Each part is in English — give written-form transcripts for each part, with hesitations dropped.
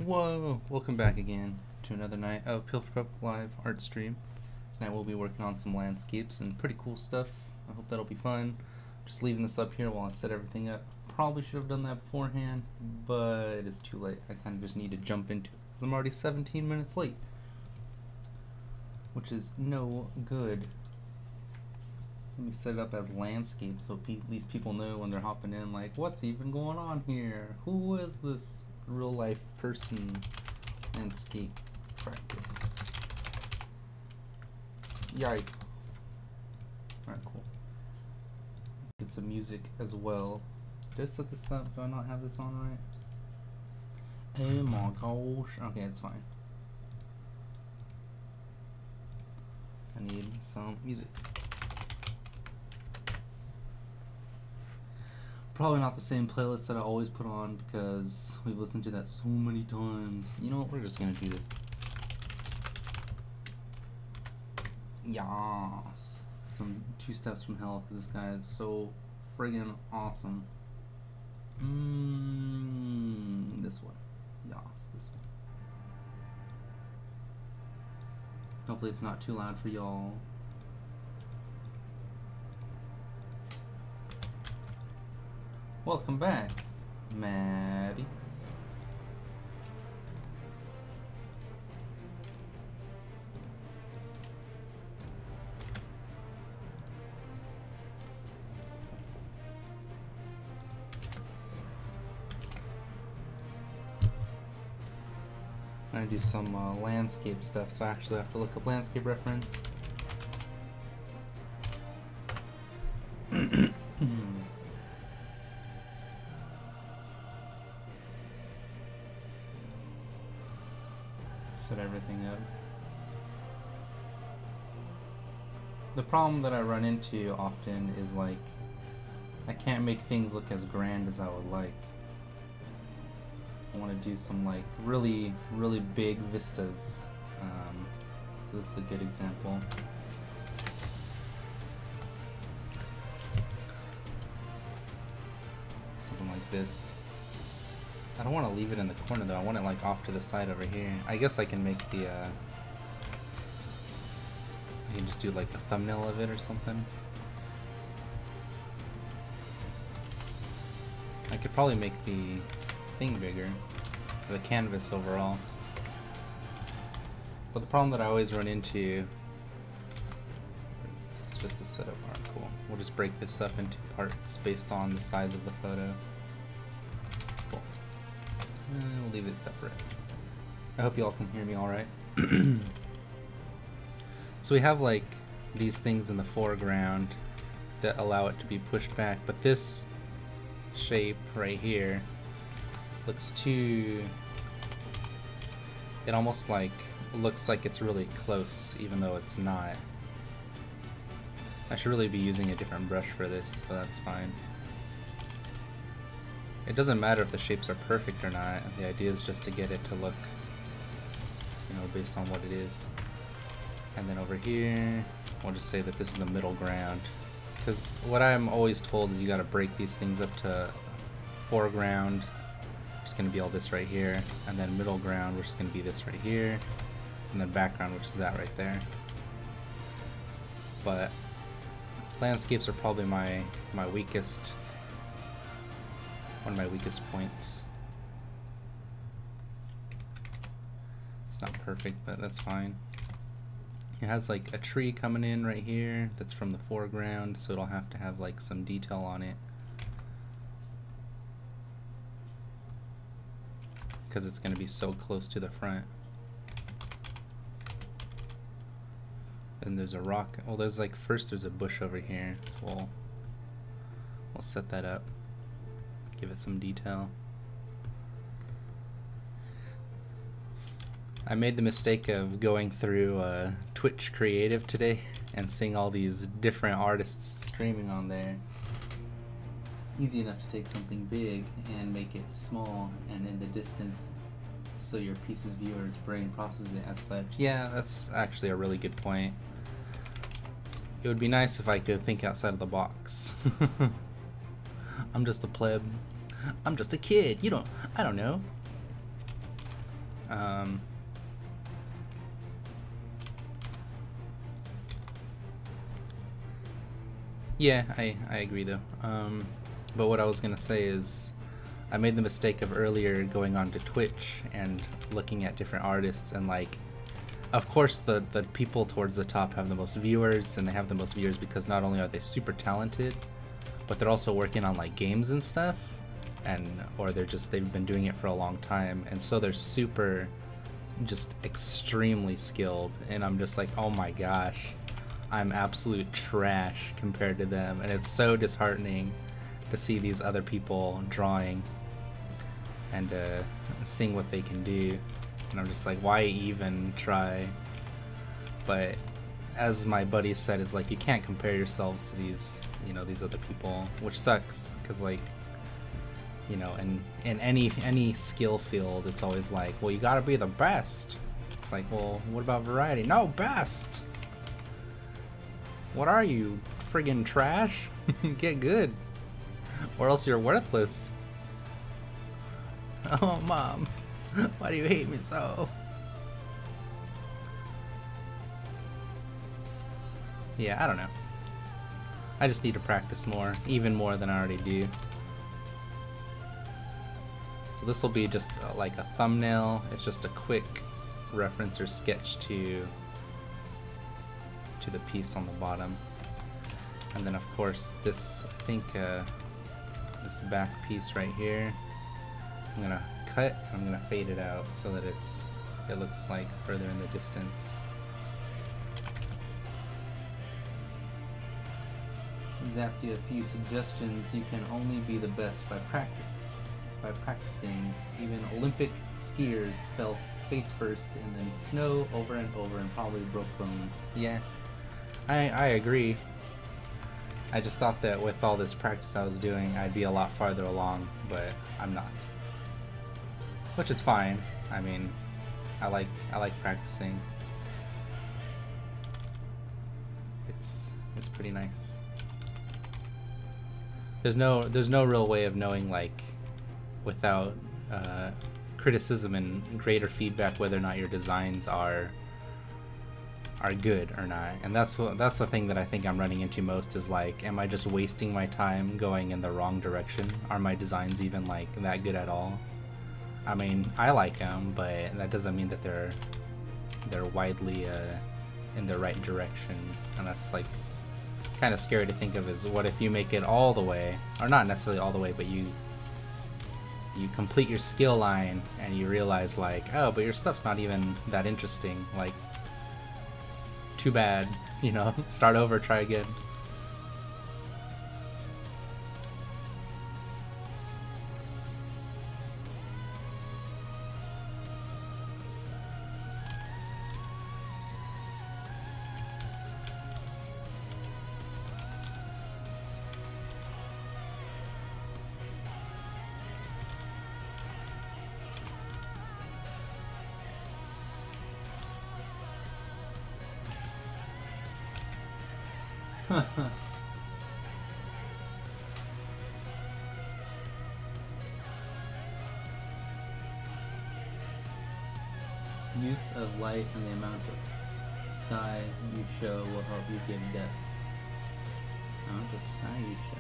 Whoa! Welcome back again to another night of Pilferpup live art stream. Tonight we'll be working on some landscapes and pretty cool stuff. I hope that'll be fun. Just leaving this up here while I set everything up. Probably should have done that beforehand, but it's too late. I kind of just need to jump into it because I'm already 17 minutes late, which is no good. Let me set it up as landscape so at least people know when they're hopping in, like, what's even going on here? Who is this real life person? Landscape practice. Yike. Alright, cool. Get some music as well. Did I set this up? Do I not have this on right? Oh my gosh. Okay, it's fine. I need some music. Probably not the same playlist that I always put on because we've listened to that so many times. You know what? We're just gonna do this. Yas. Some 2 Steps from Hell because this guy is so friggin' awesome. This one. Yas, this one. Hopefully it's not too loud for y'all. Welcome back, Maddie. I'm gonna do some landscape stuff, so I actually have to look up landscape reference. Set everything up. The problem that I run into often is like I can't make things look as grand as I would like. I want to do some like really big vistas. So this is a good example. Something like this. I don't want to leave it in the corner though, I want it like off to the side over here. I guess I can make the, I can just do like a thumbnail of it or something. I could probably make the thing bigger, the canvas overall. But the problem that I always run into, this is just the setup art, cool. We'll just break this up into parts based on the size of the photo. We'll leave it separate. I hope you all can hear me alright. So we have like these things in the foreground that allow it to be pushed back, but this shape right here looks too... It almost like looks like it's really close, even though it's not. I should really be using a different brush for this, but that's fine. It doesn't matter if the shapes are perfect or not. The idea is just to get it to look, you know, based on what it is. And then over here, we'll just say that this is the middle ground. Because what I'm always told is you gotta break these things up to foreground, which is gonna be all this right here, and then middle ground, which is gonna be this right here, and then background, which is that right there. But landscapes are probably my weakest. One of my weakest points. It's not perfect, but that's fine. It has like a tree coming in right here that's from the foreground, so it'll have to have like some detail on it. Because it's going to be so close to the front. And there's a rock. Well, there's like, first there's a bush over here, so we'll set that up. Give it some detail. I made the mistake of going through Twitch Creative today and seeing all these different artists streaming on there. Easy enough to take something big and make it small and in the distance so your piece's viewer's brain processes it as such. Yeah, that's actually a really good point. It would be nice if I could think outside of the box. I'm just a pleb. I'm just a kid. I don't know. Yeah, I agree though. But what I was gonna say is, I made the mistake of earlier going on to Twitch and looking at different artists, and like, of course the people towards the top have the most viewers, and they have the most viewers because not only are they super talented, but they're also working on like games and stuff, and or they've been doing it for a long time, and so they're super, just extremely skilled, and I'm just like, oh my gosh, I'm absolute trash compared to them, and it's so disheartening to see these other people drawing and seeing what they can do, and I'm just like, why even try? But as my buddy said, is like, you can't compare yourselves to these, you know, these other people, which sucks, because like, you know, in any skill field, it's always like, well, you gotta be the best. It's like, well, what about variety? No, best. What are you, friggin' trash? Get good, or else you're worthless. Oh, Mom, why do you hate me so? Yeah, I don't know. I just need to practice more, even more than I already do. So this will be just like a thumbnail. It's just a quick reference or sketch to the piece on the bottom. And then of course this, I think this back piece right here, I'm gonna cut and I'm gonna fade it out so that it looks like further in the distance. Exactly a few suggestions. You can only be the best by practicing. Even Olympic skiers fell face first in the snow over and over and probably broke bones. Yeah, I agree. I just thought that with all this practice I was doing, I'd be a lot farther along, but I'm not. Which is fine. I mean, I like practicing. It's pretty nice. There's no real way of knowing, like, without criticism and greater feedback, whether or not your designs are good or not. And that's the thing that I think I'm running into most, is like, am I just wasting my time going in the wrong direction? Are my designs even like that good at all? I mean, I like them, but that doesn't mean that they're widely in the right direction. And that's like kind of scary to think of, is what if you make it all the way, or not necessarily all the way, but you complete your skill line and you realize like, oh, but your stuff's not even that interesting. Like, too bad, you know, start over, try again. Use of light and the amount of sky you show will help you give depth. Amount of sky you show.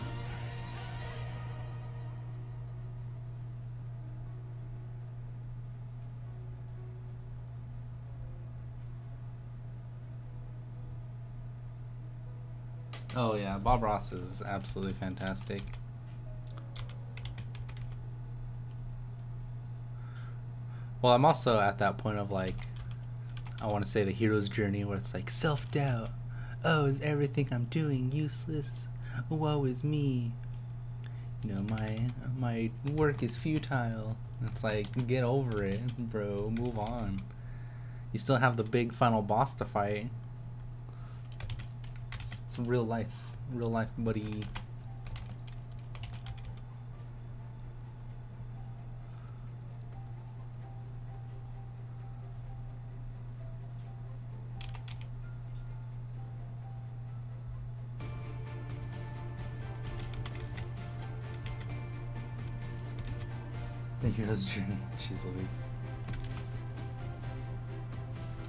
Oh yeah, Bob Ross is absolutely fantastic. Well, I'm also at that point of like, I want to say the hero's journey, where it's like self-doubt. Oh, is everything I'm doing useless? Woe is me. You know, my work is futile. It's like, get over it, bro. Move on. You still have the big final boss to fight. It's real life, buddy. The hero's journey. Jeez Louise.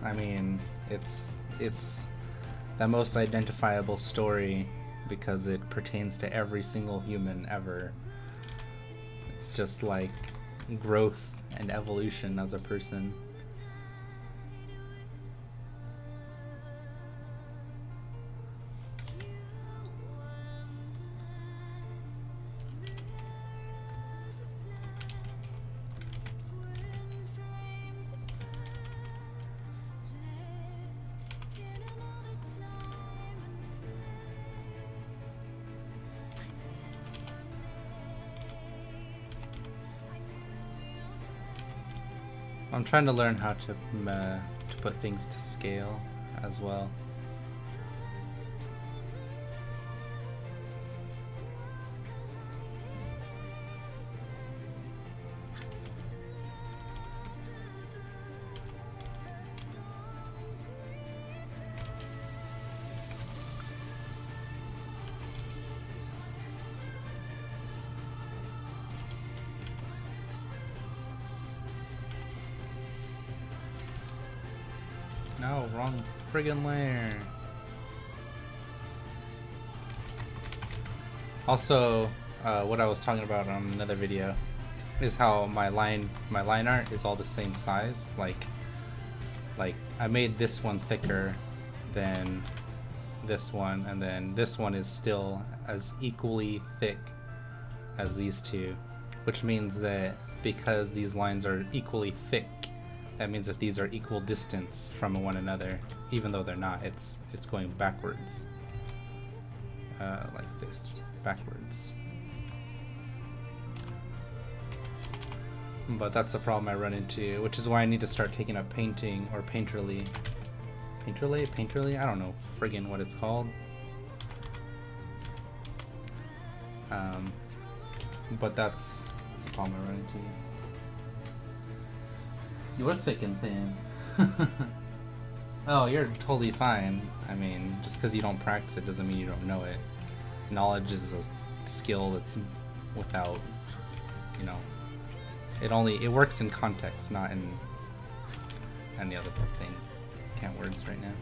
I mean, it's the most identifiable story because it pertains to every single human ever. It's just like growth and evolution as a person. I'm trying to learn how to put things to scale as well. No, wrong friggin' layer. Also, what I was talking about on another video is how my line art is all the same size. Like I made this one thicker than this one, and then this one is still as equally thick as these two, which means that because these lines are equally thick, that means that these are equal distance from one another, even though they're not. It's going backwards, like this, backwards. But that's a problem I run into, which is why I need to start taking up painting or painterly. Painterly? I don't know friggin' what it's called. But that's a problem I run into. You're thick and thin. Oh, you're totally fine. I mean, just because you don't practice it doesn't mean you don't know it. Knowledge is a skill that's without, you know, it works in context, not in any other thing. Can't words right now.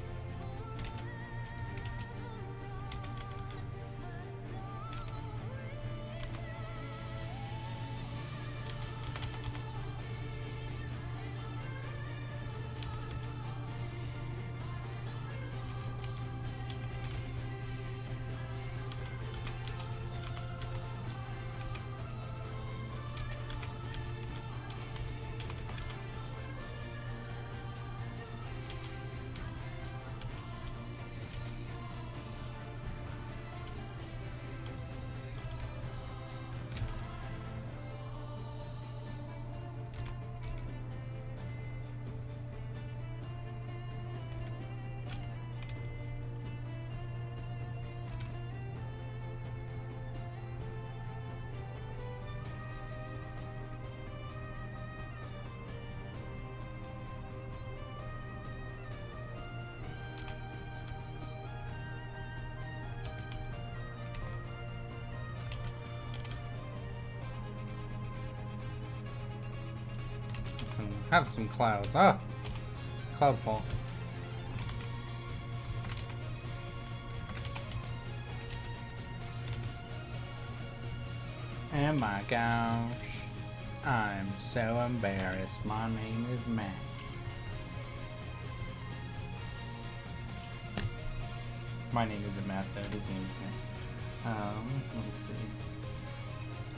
Have some clouds. Ah! Cloudfall. Oh my gosh. I'm so embarrassed. My name is Mac. My name isn't Matt though, his name is Mac. Let's see.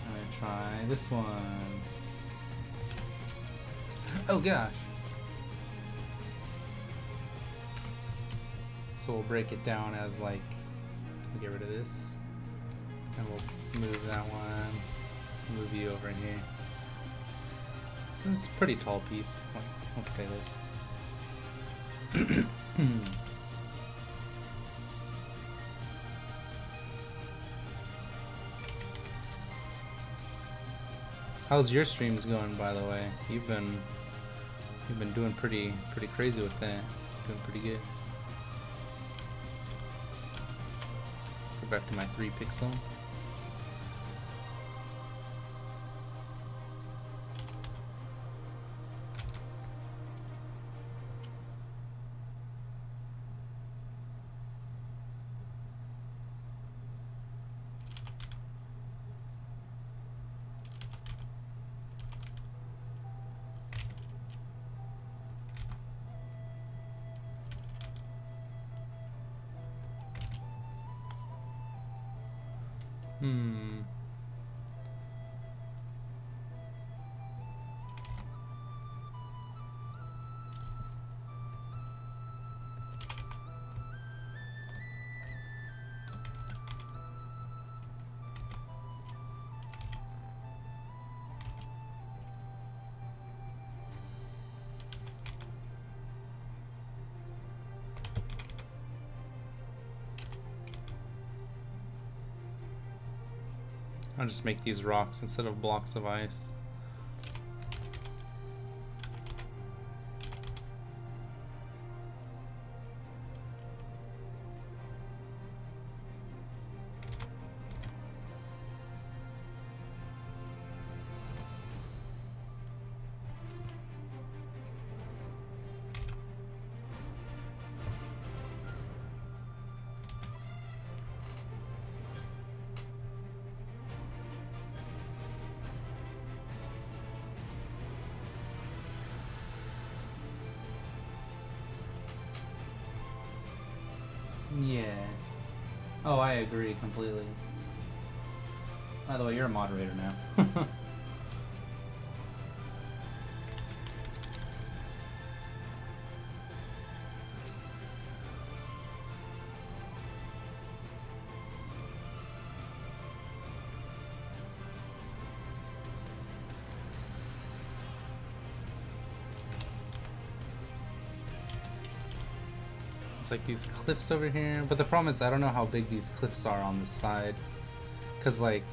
I'm gonna try this one. Oh gosh. So we'll break it down as like, we'll get rid of this, and we'll move that one, move you over here. So it's a pretty tall piece, let's say this. How's your streams going, by the way? You've been doing pretty crazy with that. Doing pretty good. Go back to my 3 pixel. Hmm. I'll just make these rocks instead of blocks of ice. Yeah. Oh, I agree completely. By the way, you're a moderator now. It's like these cliffs over here, but the problem is I don't know how big these cliffs are on the side, because like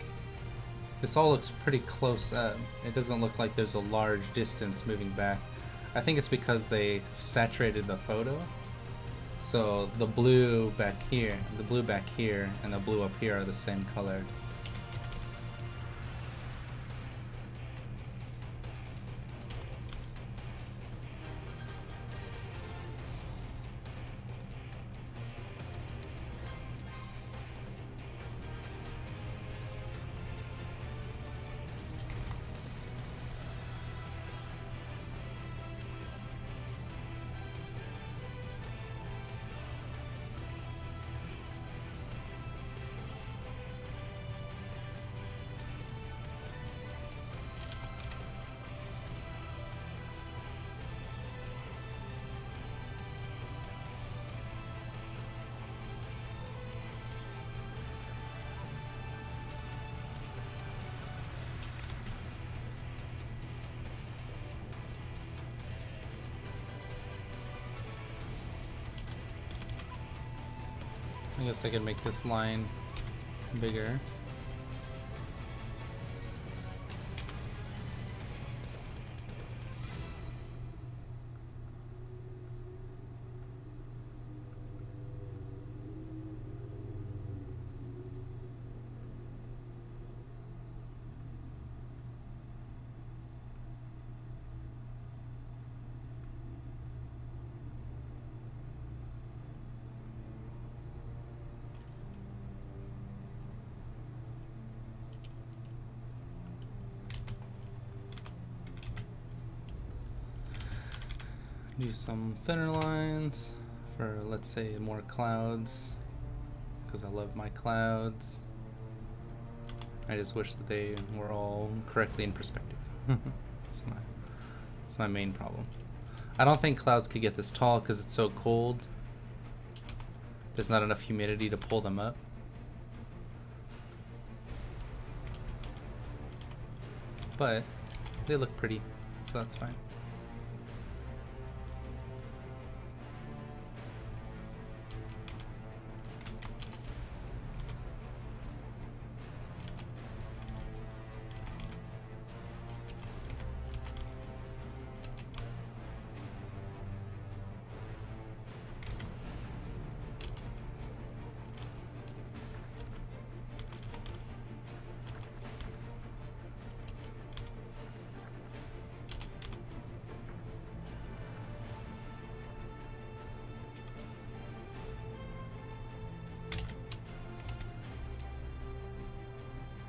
this all looks pretty close up. It doesn't look like there's a large distance moving back. I think it's because they saturated the photo, so the blue back here, and the blue up here are the same color. I guess I can make this line bigger. Do some thinner lines for, let's say, more clouds, because I love my clouds. I just wish that they were all correctly in perspective. It's my main problem. I don't think clouds could get this tall because it's so cold. There's not enough humidity to pull them up. But they look pretty, so that's fine.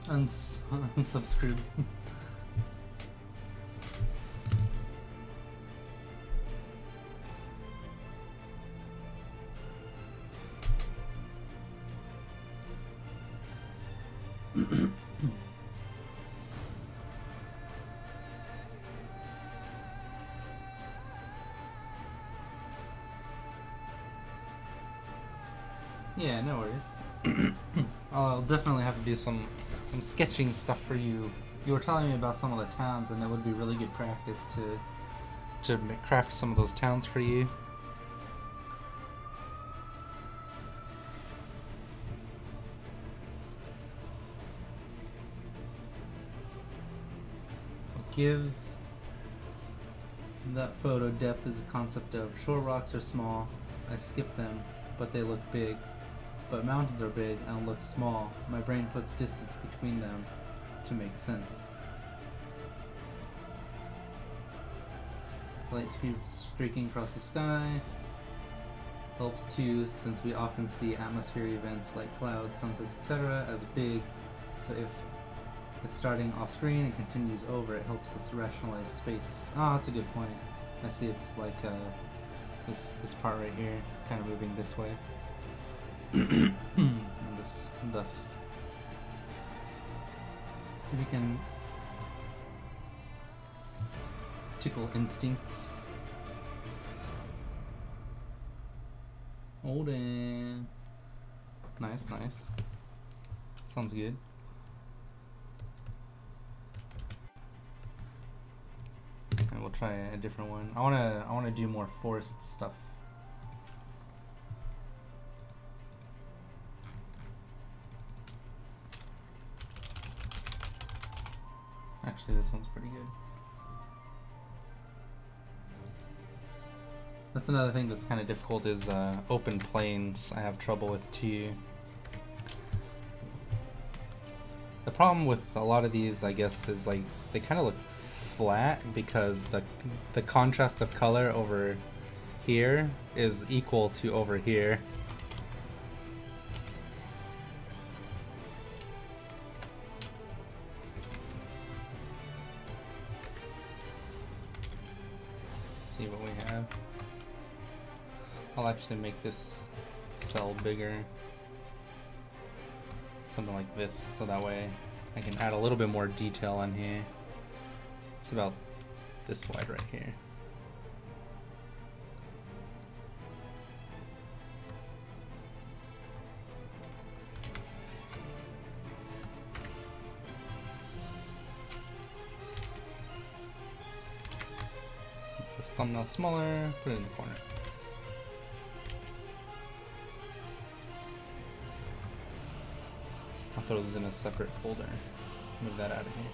Unsubscribe. Yeah, no worries. I'll definitely have to do some sketching stuff for you. You were telling me about some of the towns, and that would be really good practice to craft some of those towns for you. What gives that photo depth is a concept of shore rocks are small. I skip them, but they look big. But mountains are big and look small. My brain puts distance between them to make sense. Light streaking across the sky helps too, since we often see atmosphere events like clouds, sunsets, etc. as big. So if it's starting off screen and continues over, it helps us rationalize space. Oh, that's a good point. I see it's like this part right here, kind of moving this way. And thus we can tickle instincts. Hold in. Nice, nice. Sounds good. And we'll try a different one. I wanna do more forest stuff. Actually, this one's pretty good. That's another thing that's kind of difficult is open plains. I have trouble with too. The problem with a lot of these, I guess, is like they kind of look flat because the contrast of color over here is equal to over here. Let's see what we have. I'll actually make this cell bigger. Something like this, so that way I can add a little bit more detail on here. It's about this wide right here. Make this thumbnail smaller, put it in the corner. I'll throw this in a separate folder. Move that out of here.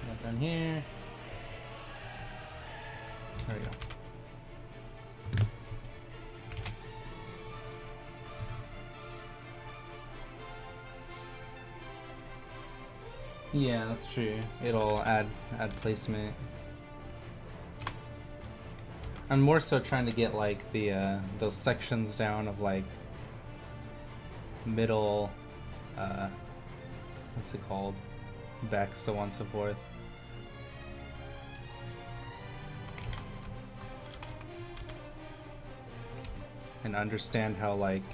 That down here. There we go. Yeah, that's true. It'll add placement. I'm more so trying to get like the those sections down of like middle, what's it called, back, so on and so forth. And understand how like,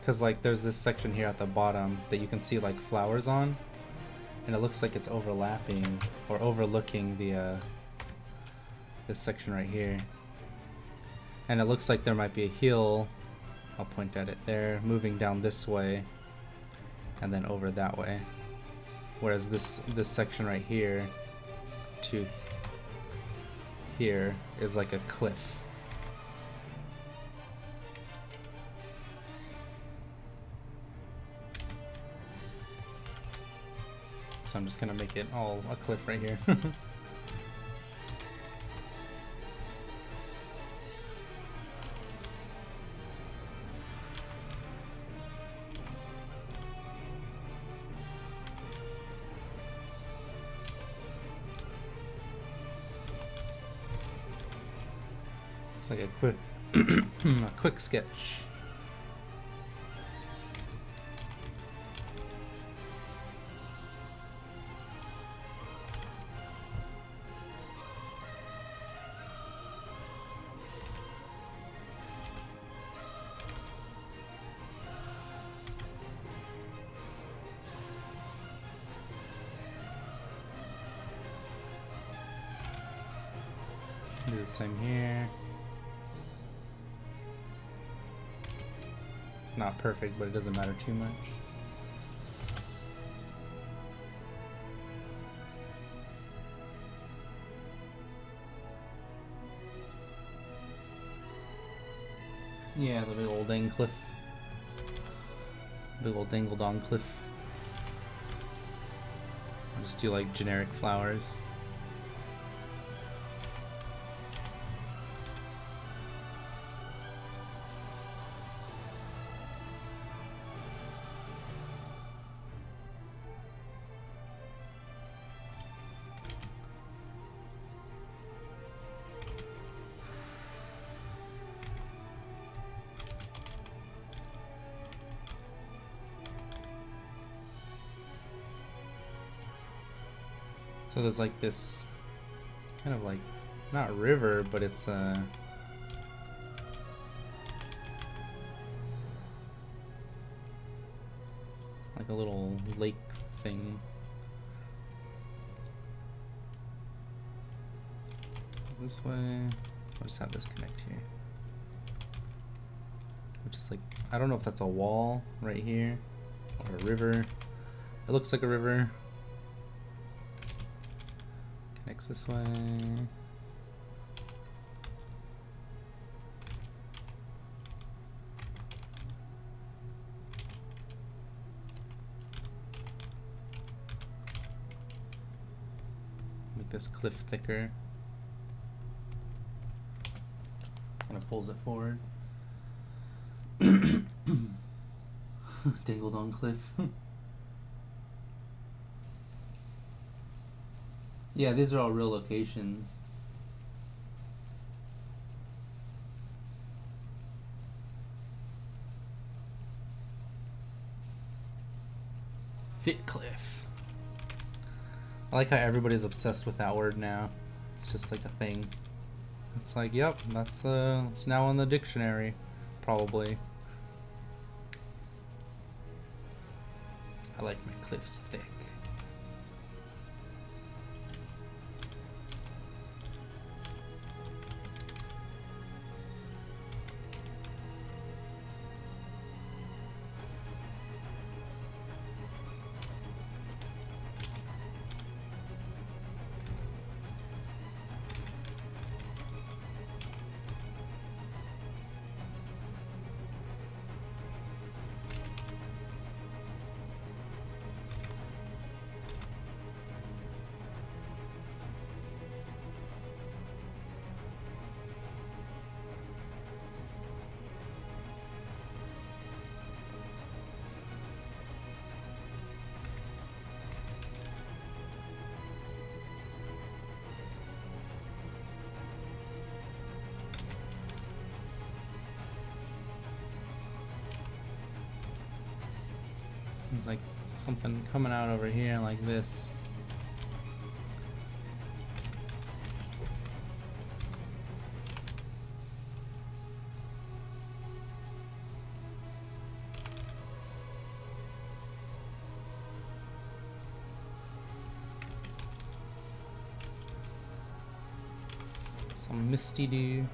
cause like there's this section here at the bottom that you can see like flowers on, and it looks like it's overlapping or overlooking the this section right here. And it looks like there might be a hill, I'll point at it there, moving down this way and then over that way. Whereas this section right here to here is like a cliff. So I'm just gonna make it all a cliff right here. It's like a quick a quick sketch. same here. It's not perfect, but it doesn't matter too much. Yeah, the big old dang cliff. Big old dangle dong cliff. I'll just do like generic flowers. So there's like this kind of like, not river, but it's like a little lake thing. This way, I'll just have this connect here. Which is like, I don't know if that's a wall right here or a river. It looks like a river. Connects this way. Make this cliff thicker. Kind of pulls it forward. Dangled on cliff. Yeah, these are all real locations. Fit cliff. I like how everybody's obsessed with that word now. It's just like a thing. It's like, yep, it's now on the dictionary, probably. I like my cliffs thick. There's like something coming out over here like this. Some misty dew.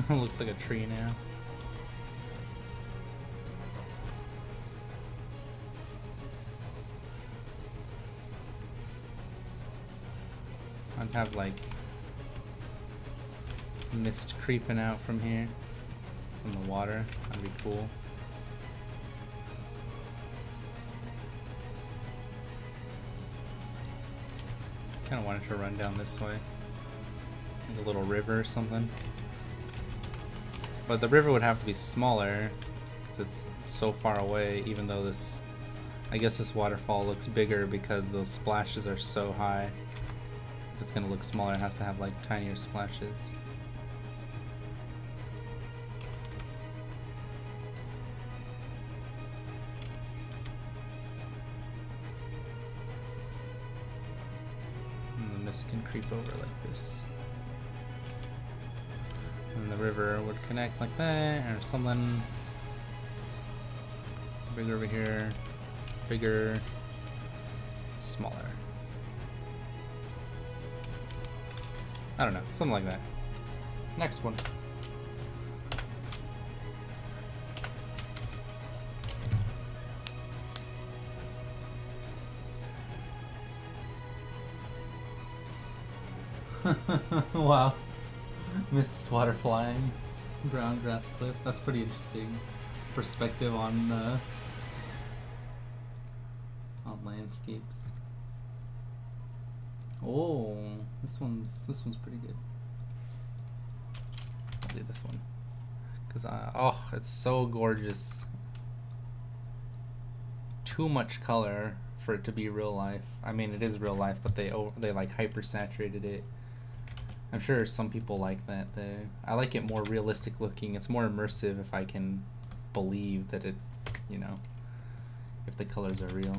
Looks like a tree now. I'd have like mist creeping out from here, from the water. That'd be cool. Kind of wanted to run down this way, like a little river or something. But the river would have to be smaller because it's so far away, even though this, I guess this waterfall looks bigger because those splashes are so high. If it's gonna look smaller, it has to have like tinier splashes. And then this can creep over like this. And the river would connect like that, or something. Bigger over here, bigger, smaller. I don't know, something like that. Next one. Wow. Missed this water flying. Brown grass cliff. That's pretty interesting perspective on landscapes. Oh, this one's pretty good. I'll do this one because oh, it's so gorgeous. Too much color for it to be real life. I mean, it is real life, but they like hyper saturated it. I'm sure some people like that though. I like it more realistic looking. It's more immersive if I can believe that it, you know, if the colors are real.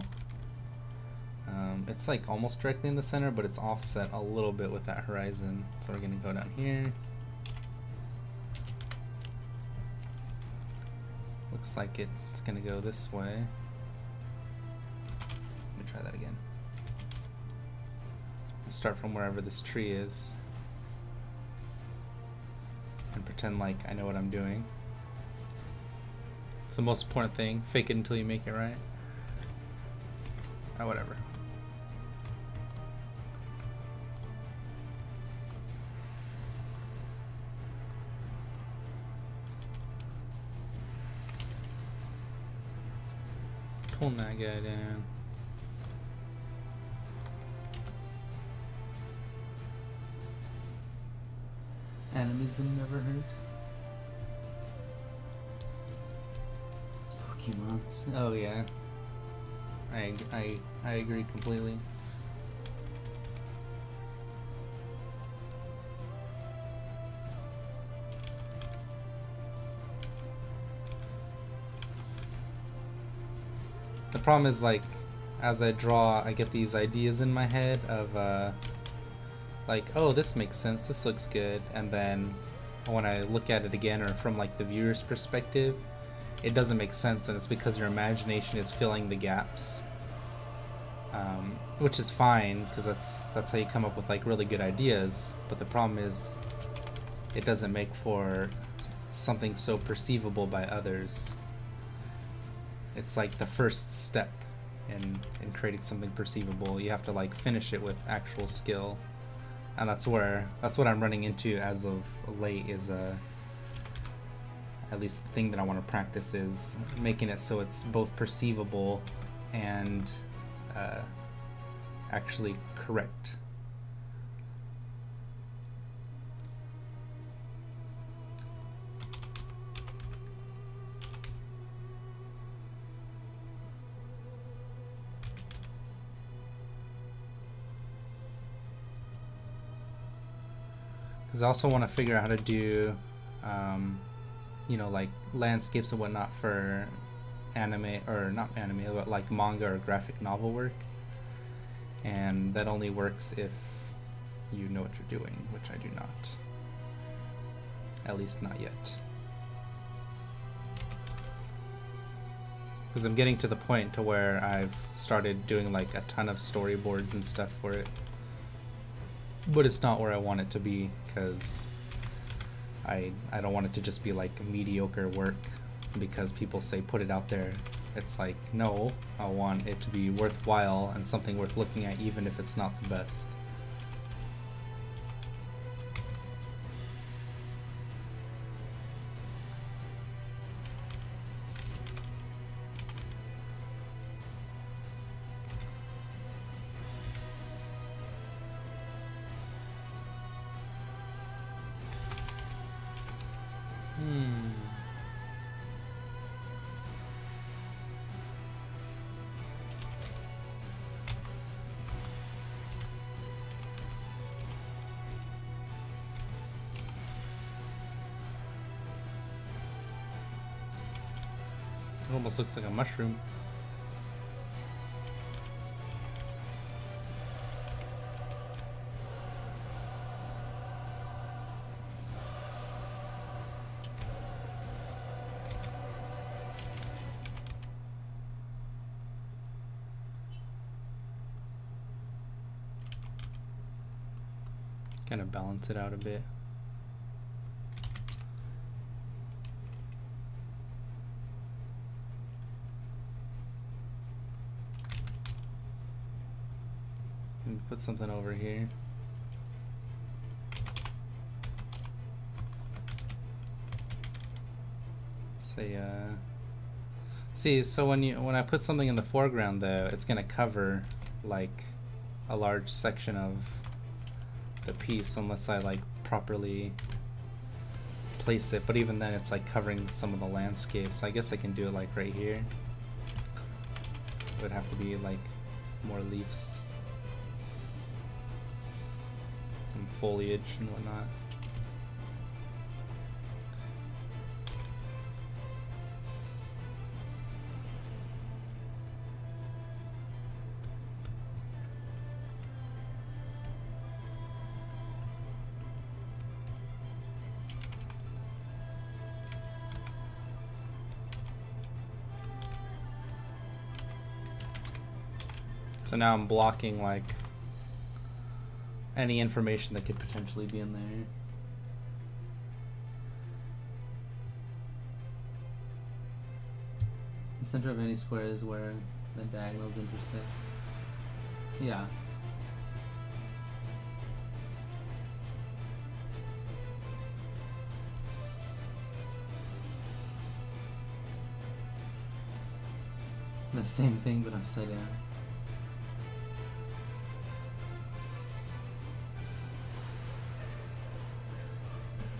It's like almost directly in the center, but it's offset a little bit with that horizon. So we're gonna go down here. Looks like it's gonna go this way. Let me try that again. I'll start from wherever this tree is and pretend like I know what I'm doing. It's the most important thing. Fake it until you make it right. Whatever. Tone that guy down. Animism never hurt. Pokemons. Oh yeah. I agree completely. The problem is, like, as I draw, I get these ideas in my head of like, oh, this makes sense, this looks good, and then when I look at it again, or from like the viewer's perspective, it doesn't make sense, and it's because your imagination is filling the gaps, which is fine because that's how you come up with like really good ideas. But the problem is, it doesn't make for something so perceivable by others. It's like the first step in creating something perceivable. You have to like finish it with actual skill, and that's what I'm running into as of late. Is at least the thing that I want to practice is making it so it's both perceivable and actually correct. Because I also want to figure out how to do you know, like landscapes and whatnot for anime, or not anime, but like manga or graphic novel work, and that only works if you know what you're doing, which I do not, at least not yet, because I'm getting to the point to where I've started doing like a ton of storyboards and stuff for it, but it's not where I want it to be, because I don't want it to just be like mediocre work because people say put it out there. It's like, no, I want it to be worthwhile and something worth looking at, even if it's not the best. It almost looks like a mushroom. Kind of balance it out a bit. And put something over here. Say see, so when I put something in the foreground though, it's gonna cover like a large section of the piece unless I like properly place it, but even then it's like covering some of the landscape, so I guess I can do it like right here. It would have to be like more leaves, some foliage and whatnot. So now I'm blocking like any information that could potentially be in there. The center of any square is where the diagonals intersect. Yeah. The same thing but upside down.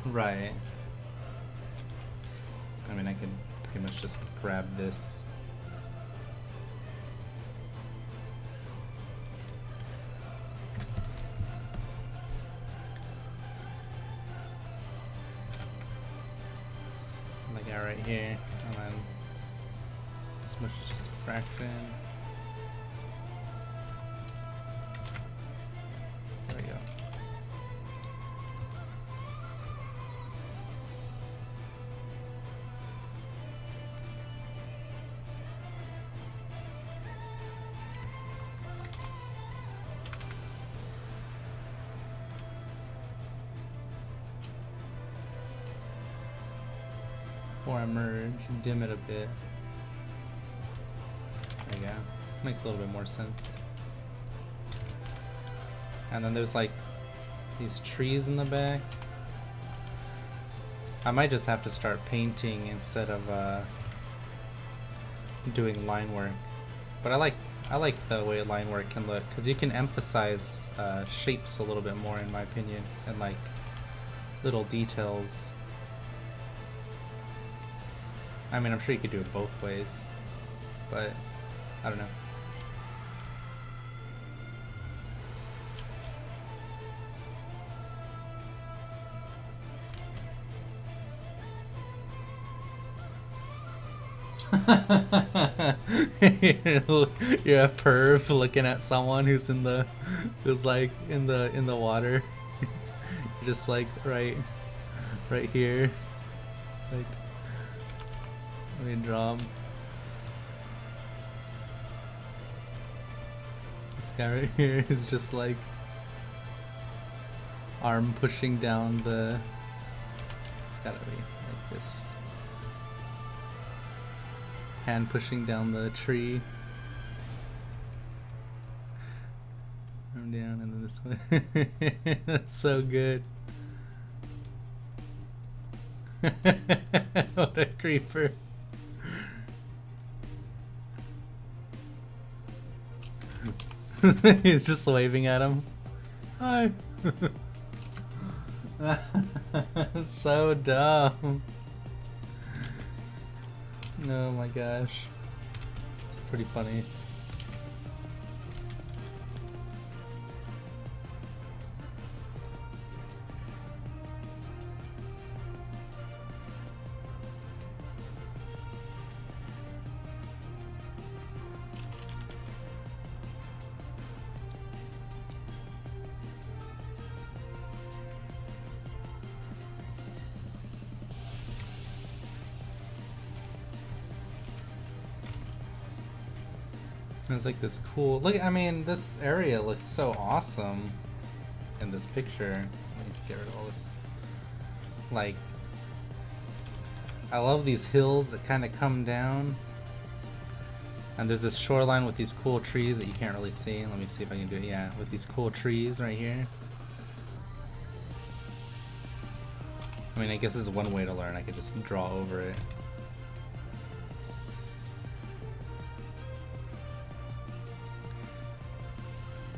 Right. I mean, I could pretty much just grab this. Like that right here, and then smush it just a fraction. There we go. Before I merge, dim it a bit. There you go. Makes a little bit more sense. And then there's like these trees in the back. I might just have to start painting instead of doing line work. But I like the way line work can look, because you can emphasize shapes a little bit more, in my opinion, and like little details. I mean, I'm sure you could do it both ways, but I don't know. You're a perv looking at someone who's like in the water. Just like right here, like. Let me draw him. This guy right here is just like arm pushing down the. It's gotta be like this. Hand pushing down the tree. Arm down and then this way. That's so good. What a creeper. He's just waving at him. Hi. That's so dumb. Oh my gosh. It's pretty funny. It's like this cool look. I mean, this area looks so awesome in this picture. Let me get rid of all this. Like, I love these hills that kind of come down, and there's this shoreline with these cool trees that you can't really see. Let me see if I can do it. Yeah, with these cool trees right here. I mean, I guess this is one way to learn. I could just draw over it.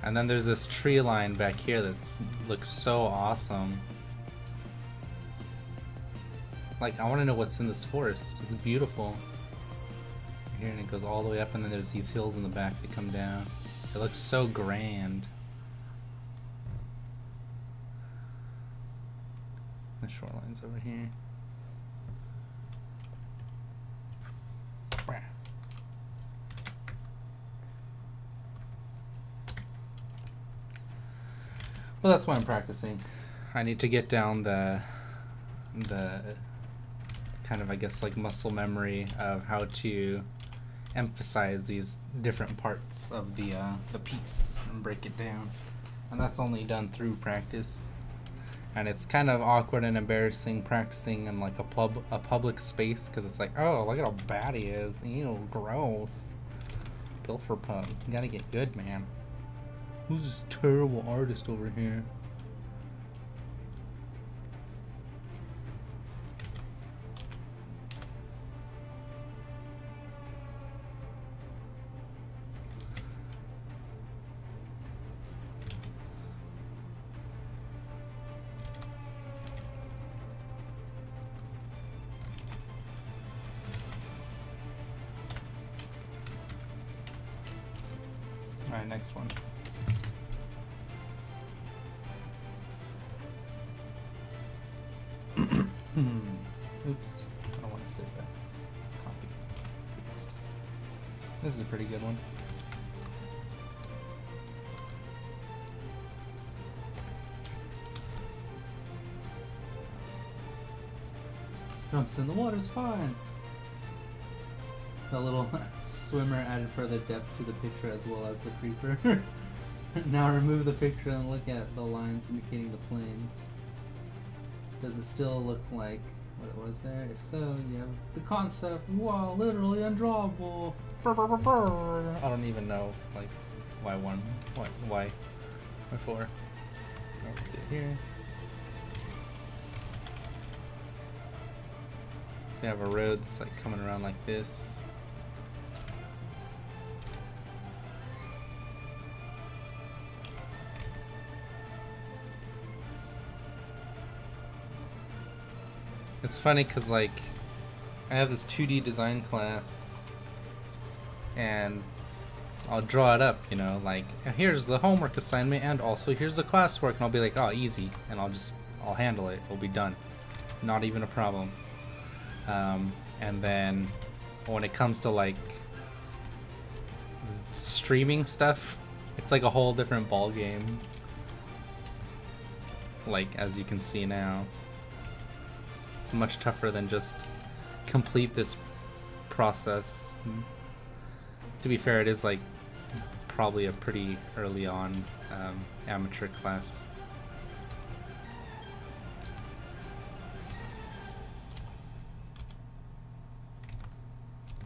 And then there's this tree line back here that looks so awesome. Like, I want to know what's in this forest. It's beautiful. Here, and it goes all the way up, and then there's these hills in the back that come down. It looks so grand. The shoreline's over here. Well, that's why I'm practicing. I need to get down the kind of, I guess, like muscle memory of how to emphasize these different parts of the piece and break it down. And that's only done through practice. And it's kind of awkward and embarrassing practicing in like a public space, because it's like, oh, look at how bad he is. Ew, gross. Pilferpup. You gotta get good, man. Who's this terrible artist over here? Alright, next one. Oops, I don't want to save that. Copy. Paste. This is a pretty good one. Jumps in the water's fine. The little swimmer added further depth to the picture as well as the creeper. Now remove the picture and look at the lines indicating the planes. Does it still look like what it was there? If so, you have the concept. Wow, literally undrawable. Brr, brr, brr, brr. I don't even know, like, why one, why four. I'll do it here. So we have a road that's like coming around like this. It's funny because, like, I have this 2D design class and I'll draw it up, you know, like, here's the homework assignment and also here's the classwork, and I'll be like, oh, easy, and I'll handle it, it'll be done, not even a problem. And then when it comes to like streaming stuff, it's like a whole different ball game, like, as you can see now. It's much tougher than just complete this process. To be fair, it is like probably a pretty early on amateur class.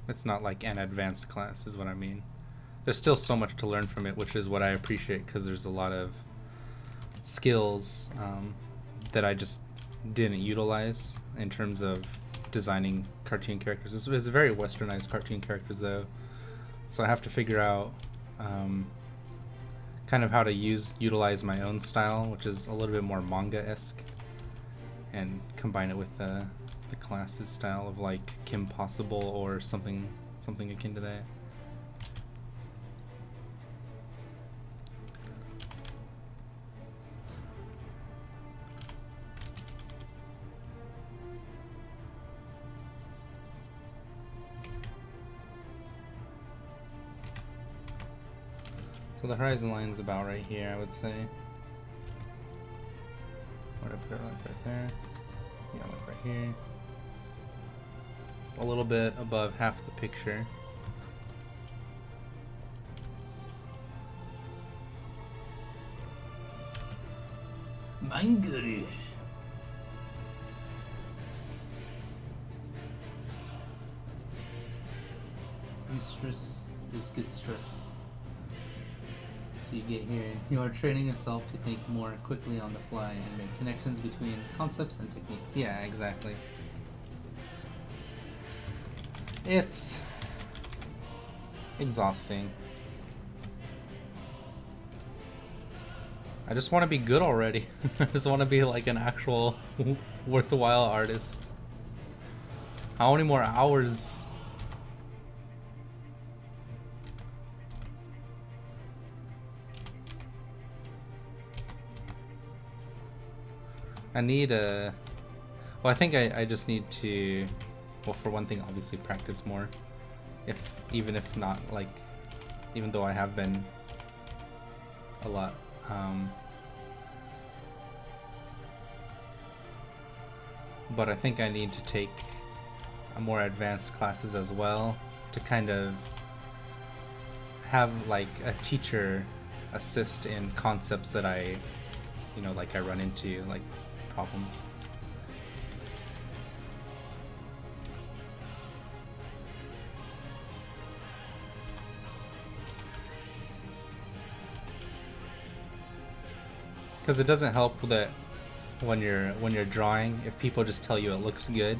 It's not like an advanced class is what I mean. There's still so much to learn from it, which is what I appreciate, because there's a lot of skills that I just didn't utilize in terms of designing cartoon characters. This is very westernized cartoon characters though, so I have to figure out kind of how to utilize my own style, which is a little bit more manga-esque, and combine it with the class's style of like Kim Possible or something akin to that. So the horizon line's about right here, I would say. Where did I put it? Like right there? Yeah, like right here. It's a little bit above half the picture. Manguru. Eustress is good stress. So you get here, you are training yourself to think more quickly on the fly and make connections between concepts and techniques. Yeah, exactly. It's exhausting. I just want to be good already. I just want to be like an actual worthwhile artist. How many more hours? I need a... Well, I think I just need to... Well, for one thing, obviously practice more. Even if not, like... Even though I have been a lot. But I think I need to take a more advanced classes as well to kind of have like a teacher assist in concepts that I, you know, like I run into, like problems. Because it doesn't help that when you're drawing, if people just tell you it looks good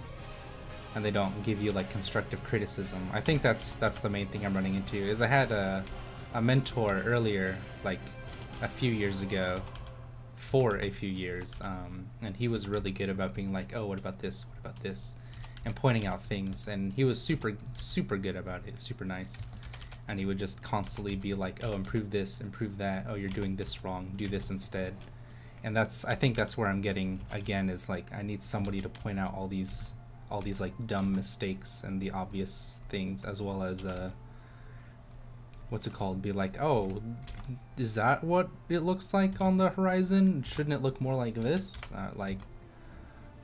and they don't give you like constructive criticism. I think that's the main thing I'm running into. Is I had a mentor earlier, like a few years ago, for a few years, and he was really good about being like, oh, what about this, what about this, and pointing out things, and he was super good about it, super nice. And he would just constantly be like, oh, improve this, improve that, oh, you're doing this wrong, do this instead. And I think that's where I'm getting again, is like I need somebody to point out all these like dumb mistakes and the obvious things, as well as what's it called, be like, oh, is that what it looks like on the horizon? Shouldn't it look more like this? Like,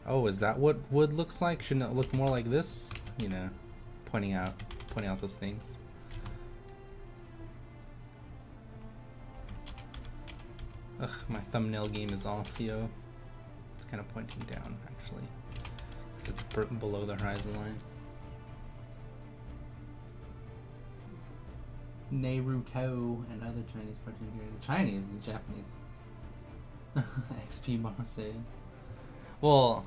oh, is that what wood looks like? Shouldn't it look more like this? You know, pointing out those things. Ugh, my thumbnail game is off, yo. It's kind of pointing down, actually, because it's below the horizon line. Naruto and other Chinese cartoon characters. The Chinese is Japanese. XP Marseille. Well,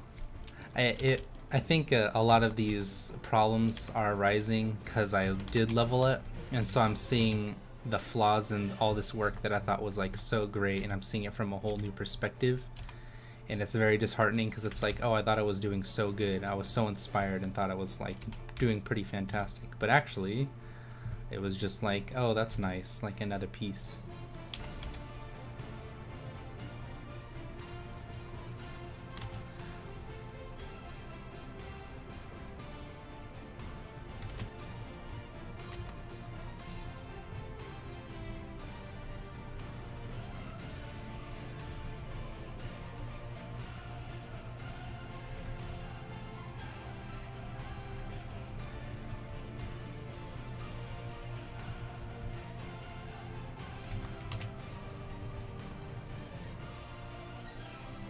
I think a lot of these problems are arising because I did level it, and so I'm seeing the flaws in all this work that I thought was like so great, and I'm seeing it from a whole new perspective, and it's very disheartening because it's like, oh, I thought I was doing so good, I was so inspired and thought I was like doing pretty fantastic, but actually it was just like, oh, that's nice, like another piece.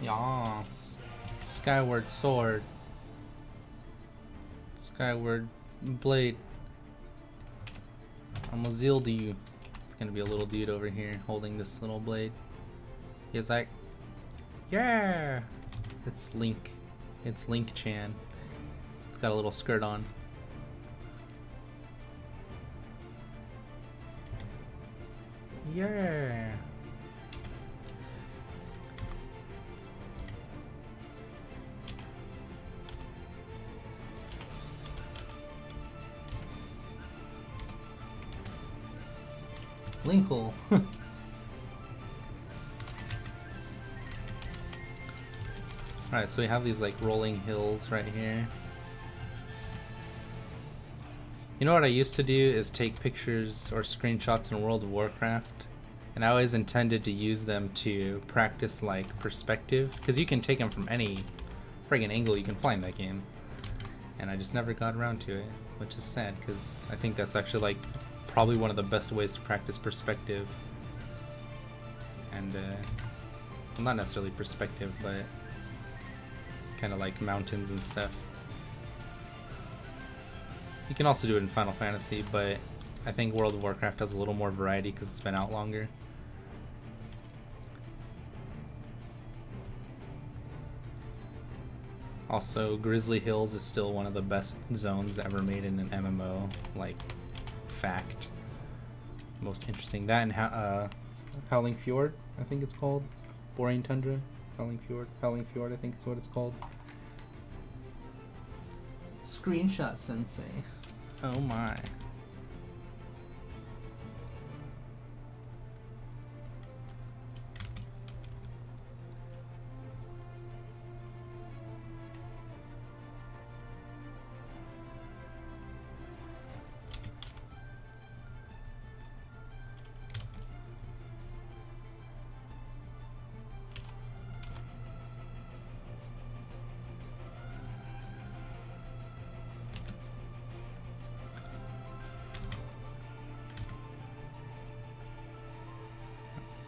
Yas. Skyward sword. Skyward blade. I'm a zeal to you. It's gonna be a little dude over here holding this little blade. He's like, yeah. It's Link. It's Link Chan. It's got a little skirt on. Yeah. Linkle. Alright, so we have these like rolling hills right here. You know what I used to do is take pictures or screenshots in World of Warcraft, and I always intended to use them to practice like perspective, because you can take them from any friggin' angle you can fly in that game, and I just never got around to it, which is sad, because I think that's actually like probably one of the best ways to practice perspective. And Well, not necessarily perspective, but kind of like mountains and stuff. You can also do it in Final Fantasy, but I think World of Warcraft has a little more variety because it's been out longer. Also, Grizzly Hills is still one of the best zones ever made in an MMO, like, fact. Most interesting. That and Howling Fjord, I think it's called. Boring Tundra, Howling Fjord, I think is what it's called. Screenshot Sensei. Oh my.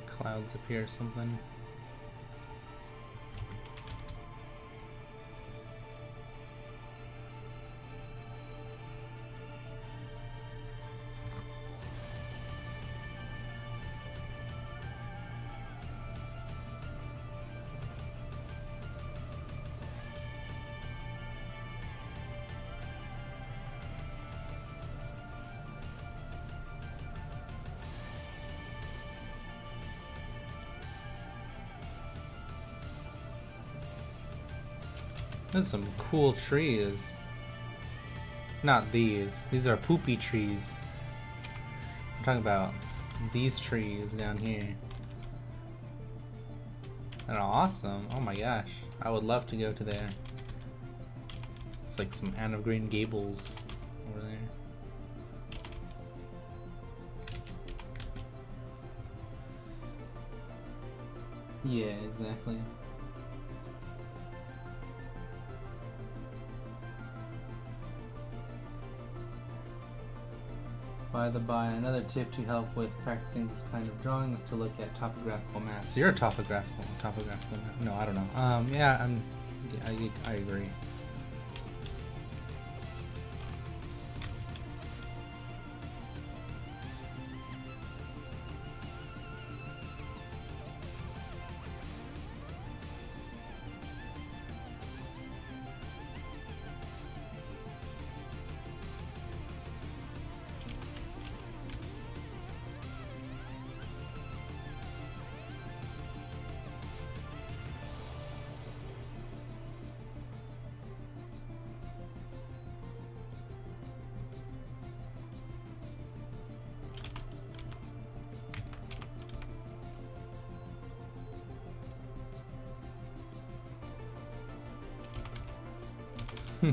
Clouds up here or something. There's some cool trees. Not these. These are poopy trees. I'm talking about these trees down here. They're awesome. Oh my gosh. I would love to go to there. It's like some Anne of Green Gables over there. Yeah, exactly. By the by, another tip to help with practicing this kind of drawing is to look at topographical maps. You're a topographical map. No, I don't know. Yeah, I agree.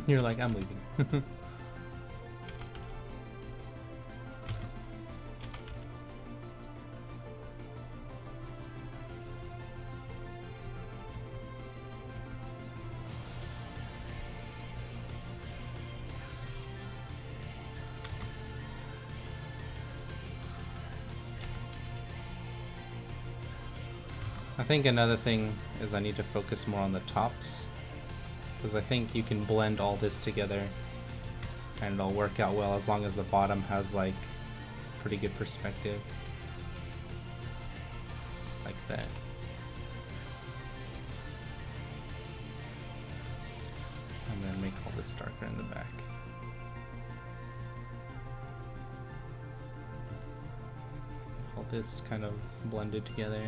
You're like, I'm leaving. I think another thing is I need to focus more on the tops, because I think you can blend all this together and it'll work out well as long as the bottom has like pretty good perspective, like that. And then make all this darker in the back. All this kind of blended together.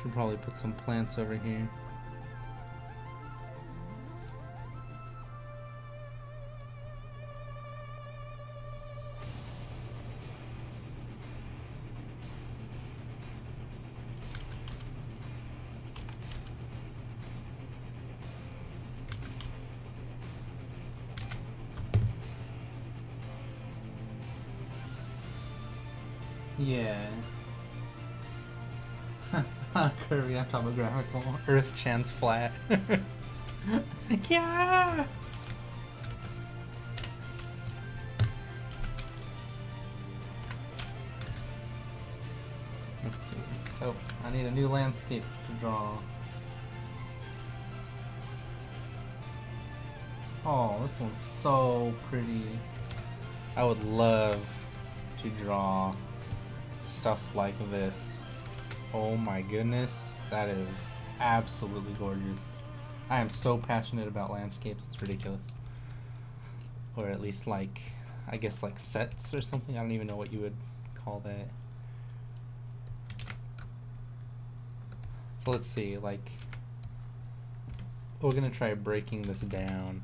Should probably put some plants over here. Yeah. Curvy on topographical. Earth chance flat. Yeah! Let's see. Oh, I need a new landscape to draw. Oh, this one's so pretty. I would love to draw stuff like this. Oh my goodness, that is absolutely gorgeous. I am so passionate about landscapes, it's ridiculous. Or at least like, I guess like sets or something. I don't even know what you would call that. So let's see, like, we're gonna try breaking this down.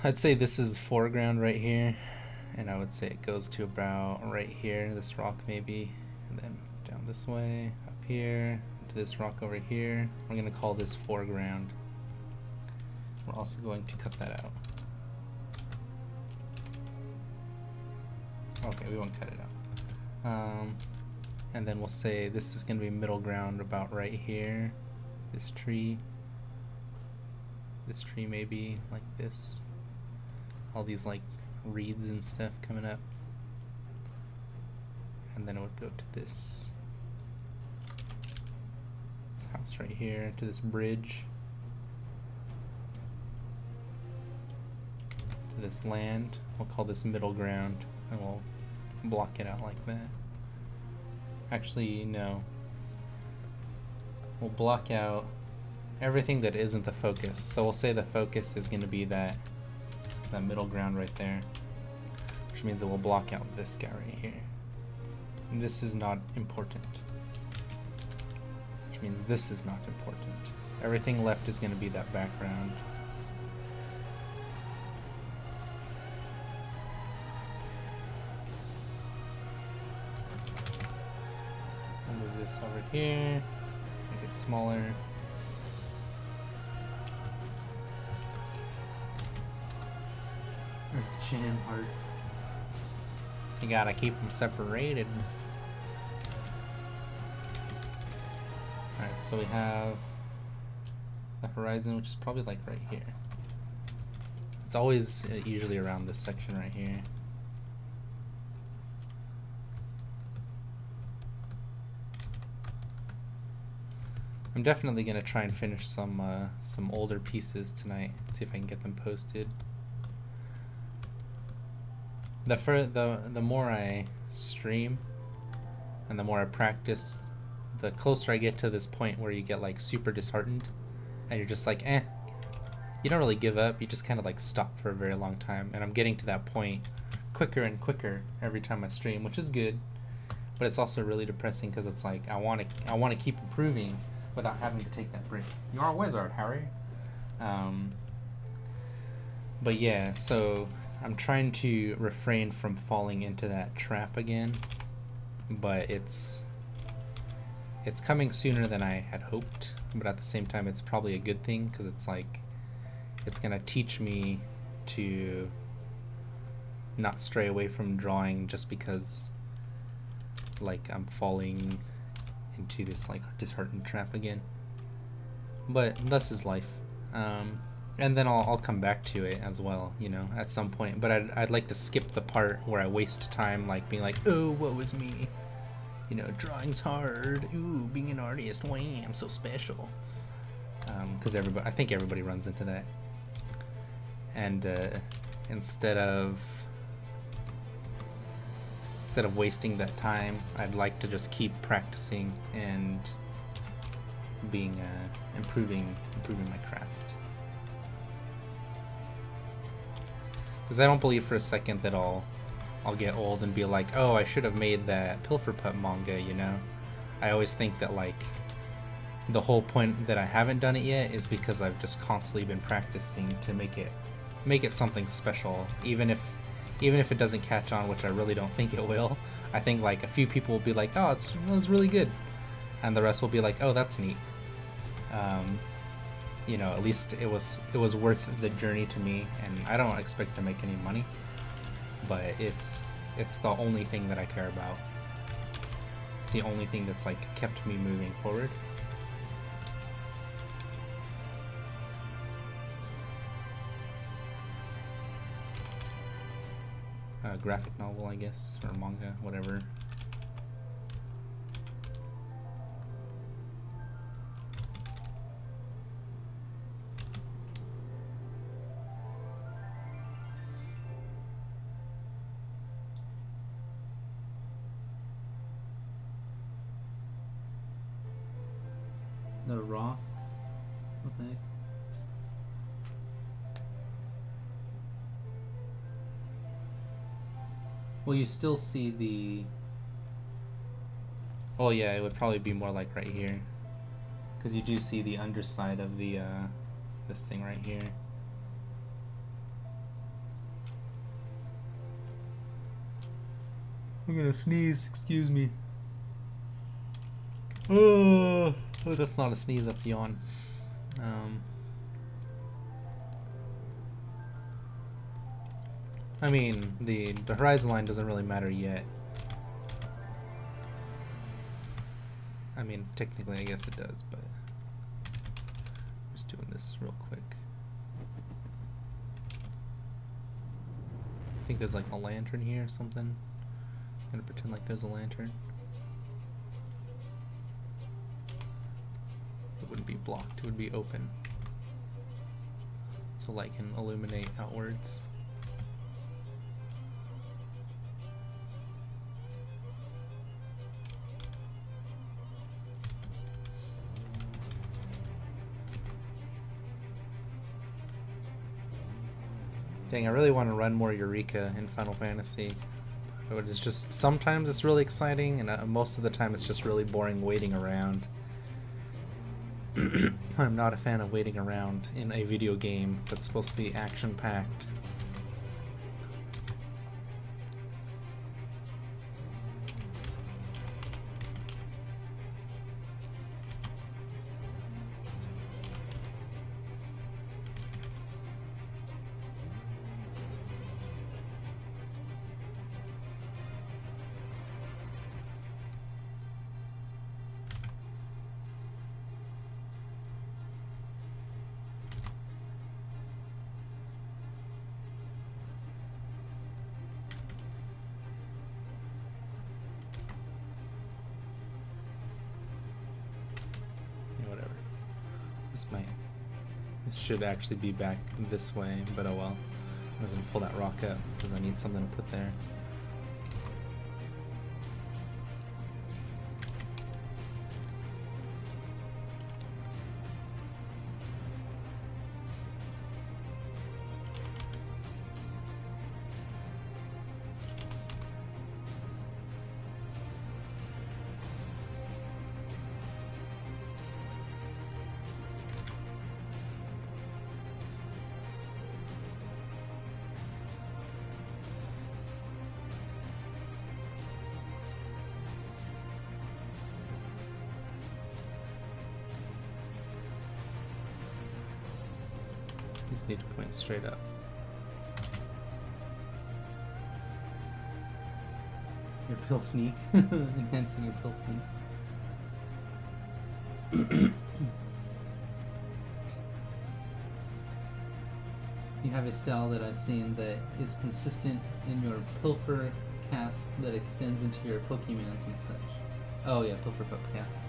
I'd say this is foreground right here, and I would say it goes to about right here, this rock maybe, and then down this way, up here, to this rock over here. We're gonna call this foreground. We're also going to cut that out. Okay, we won't cut it out. And then we'll say this is gonna be middle ground about right here. This tree maybe like this. All these like reeds and stuff coming up. And then it would go to this house right here, to this bridge, to this land. We'll call this middle ground, and we'll block it out like that. Actually, no. We'll block out everything that isn't the focus. So we'll say the focus is going to be that middle ground right there, which means it will block out this guy right here. And this is not important, which means this is not important. Everything left is going to be that background. I'll move this over here, make it smaller. Chin heart. You gotta keep them separated. Alright, so we have the horizon, which is probably like right here. It's always usually around this section right here. I'm definitely gonna try and finish some older pieces tonight. See if I can get them posted. The more I stream and the more I practice, the closer I get to this point where you get like super disheartened and you're just like, eh. You don't really give up, you just kind of like stop for a very long time. And I'm getting to that point quicker and quicker every time I stream, which is good. But it's also really depressing because it's like I want to keep improving without having to take that break. You're a wizard, Harry. But yeah, so I'm trying to refrain from falling into that trap again, but it's coming sooner than I had hoped, but at the same time it's probably a good thing because it's like it's gonna teach me to not stray away from drawing just because like I'm falling into this like disheartened trap again. But thus is life. And then I'll come back to it as well, you know, at some point. But I'd like to skip the part where I waste time, like being like, oh, woe is me. You know, drawing's hard. Ooh, being an artist, wow, I'm so special. Because I think everybody runs into that. And instead of wasting that time, I'd like to just keep practicing and being improving my craft. Because I don't believe for a second that I'll get old and be like, oh, I should have made that Pilferpup manga, you know? I always think that like the whole point that I haven't done it yet is because I've just constantly been practicing to make it something special, even if it doesn't catch on, which I really don't think it will. I think like a few people will be like, oh, it was really good, and the rest will be like, oh, that's neat. You know, at least it was worth the journey to me, and I don't expect to make any money, but it's the only thing that I care about. It's the only thing that's like kept me moving forward. Graphic novel, I guess, or manga, whatever. The rock? What the heck? Well, you still see the... Oh yeah, it would probably be more like right here. Because you do see the underside of the, this thing right here. I'm gonna sneeze, excuse me. Oh, that's not a sneeze, that's a yawn. I mean, the horizon line doesn't really matter yet. I mean, technically I guess it does, but I'm just doing this real quick. I think there's like a lantern here or something. I'm gonna pretend like there's a lantern. It wouldn't be blocked, it would be open. So light can illuminate outwards. Dang, I really want to run more Eureka in Final Fantasy. But it's just, sometimes it's really exciting, and most of the time it's just really boring waiting around. I'm not a fan of waiting around in a video game that's supposed to be action-packed. This should actually be back this way, but oh well. I'm just gonna pull that rock up because I need something to put there. Just need to point straight up. Your Pilfneak. Enhancing your Pilfneak. You have a style that I've seen that is consistent in your Pilfer cast that extends into your Pokemons and such. Oh yeah, Pilferpup cast.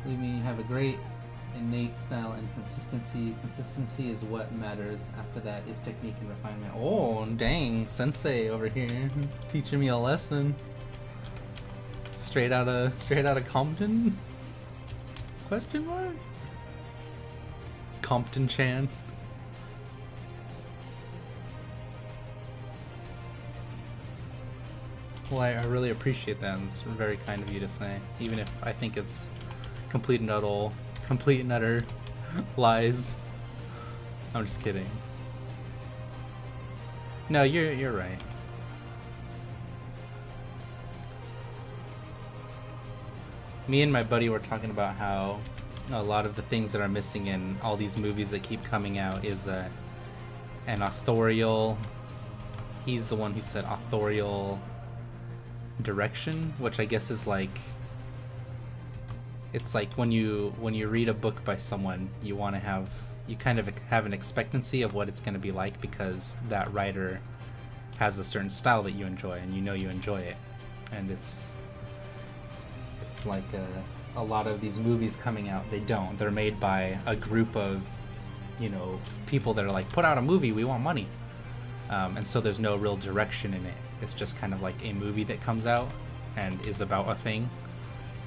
Believe me, you have a great innate style and consistency. Consistency is what matters. After that is technique and refinement. Oh dang, Sensei over here teaching me a lesson. Straight out of Compton? Question mark? Compton-chan. Well, I really appreciate that. It's very kind of you to say, even if I think it's complete and utter lies. I'm just kidding. No, you're right. Me and my buddy were talking about how a lot of the things that are missing in all these movies that keep coming out is an authorial. He's the one who said authorial direction, which I guess is like, it's like when you read a book by someone, you want to have, you kind of have an expectancy of what it's going to be like because that writer has a certain style that you enjoy and you know you enjoy it. And it's like a lot of these movies coming out, they don't. They're made by a group of, you know, people that are like, put out a movie, we want money. And so there's no real direction in it. It's just kind of like a movie that comes out and is about a thing.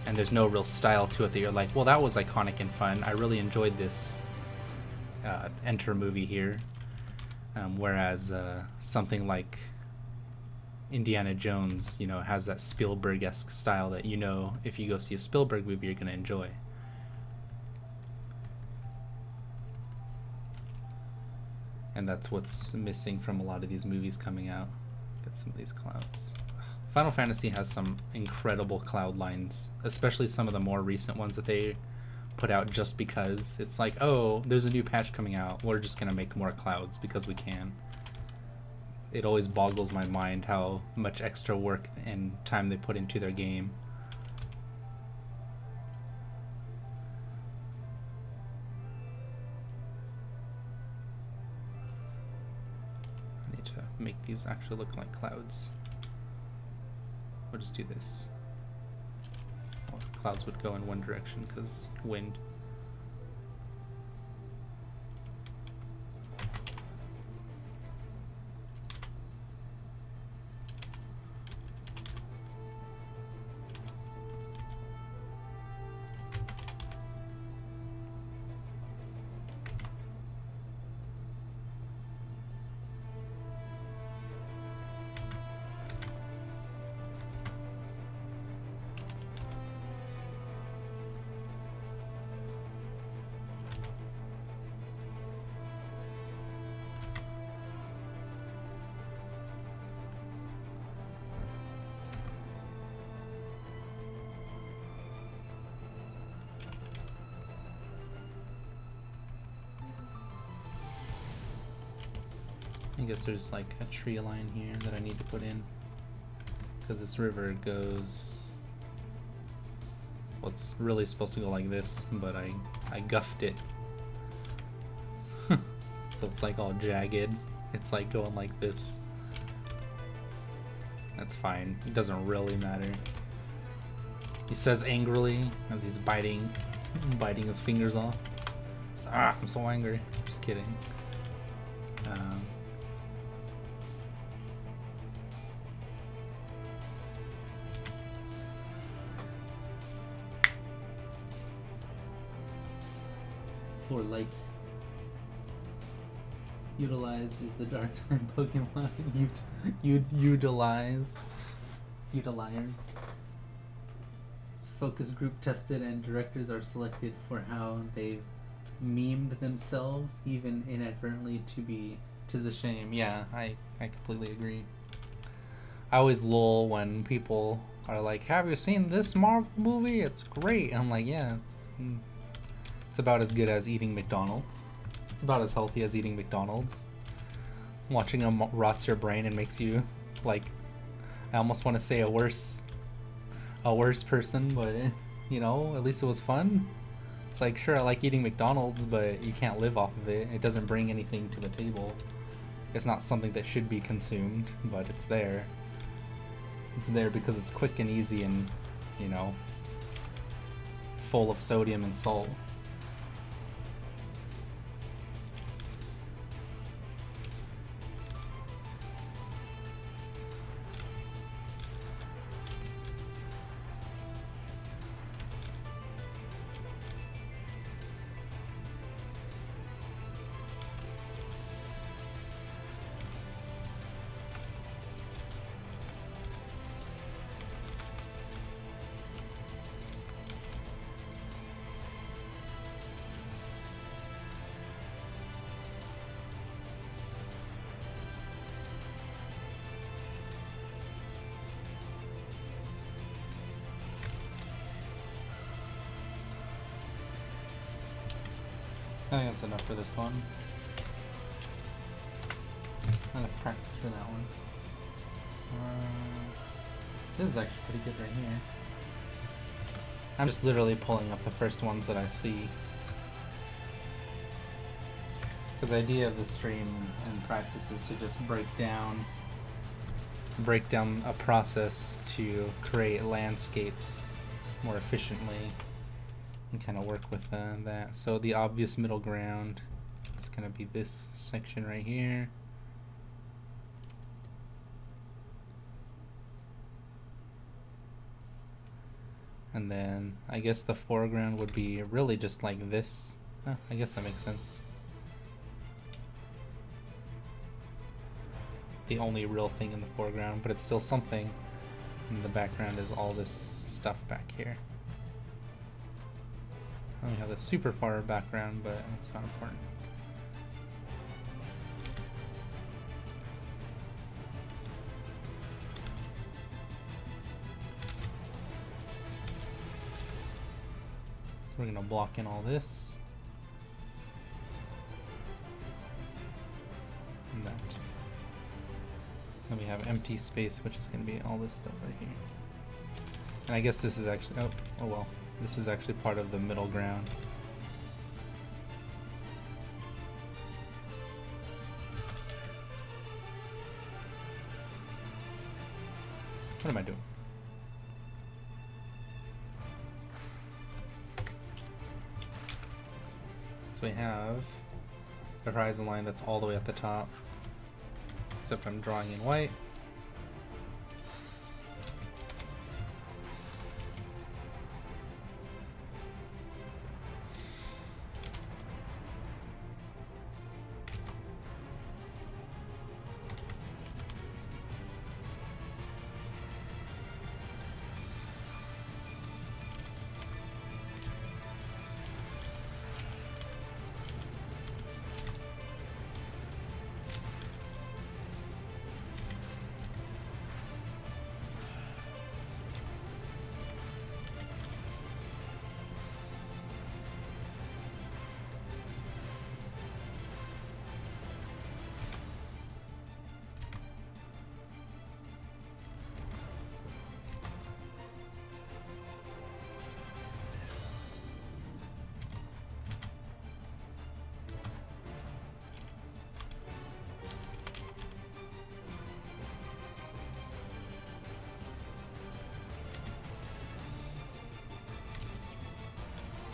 And there's no real style to it that you're like, well, that was iconic and fun. I really enjoyed this Enter movie here. Whereas something like Indiana Jones, you know, has that Spielberg-esque style that, you know, if you go see a Spielberg movie, you're going to enjoy. And that's what's missing from a lot of these movies coming out. Get some of these clouds. Final Fantasy has some incredible cloud lines, especially some of the more recent ones that they put out just because it's like, oh, there's a new patch coming out, we're just gonna make more clouds because we can. It always boggles my mind how much extra work and time they put into their game. I need to make these actually look like clouds. We'll just do this. Well, clouds would go in one direction because wind. I guess there's like a tree line here that I need to put in because this river goes, well, it's really supposed to go like this, but I guffed it. So it's like all jagged. It's like going like this. That's fine. It doesn't really matter. He says angrily as he's biting his fingers off. I'm so angry. Just kidding. For light. Utilize is the dark time Pokemon. Utilisers. Focus group tested and directors are selected for how they've memed themselves, even inadvertently, to be. 'Tis a shame. Yeah, I completely agree. I always lull when people are like, have you seen this Marvel movie? It's great. And I'm like, yeah, it's about as good as eating McDonald's. It's about as healthy as eating McDonald's. Watching them rots your brain and makes you, like, I almost want to say a worse person, but, you know, at least it was fun. It's like, sure, I like eating McDonald's, but you can't live off of it. It doesn't bring anything to the table. It's not something that should be consumed, but it's there. It's there because it's quick and easy and, you know, full of sodium and salt. I think that's enough for this one. Enough practice for that one. This is actually pretty good right here. I'm just literally pulling up the first ones that I see. Because the idea of the stream and practice is to just break down a process to create landscapes more efficiently and kind of work with that. So the obvious middle ground is going to be this section right here. And then I guess the foreground would be really just like this. Oh, I guess that makes sense. The only real thing in the foreground, but it's still something. And the background is all this stuff back here. I only have the super far background, but it's not important. So we're gonna block in all this. And that. Then we have empty space, which is going to be all this stuff right here. And I guess this is actually, oh well, this is actually part of the middle ground. What am I doing? So we have a horizon line that's all the way at the top. Except I'm drawing in white.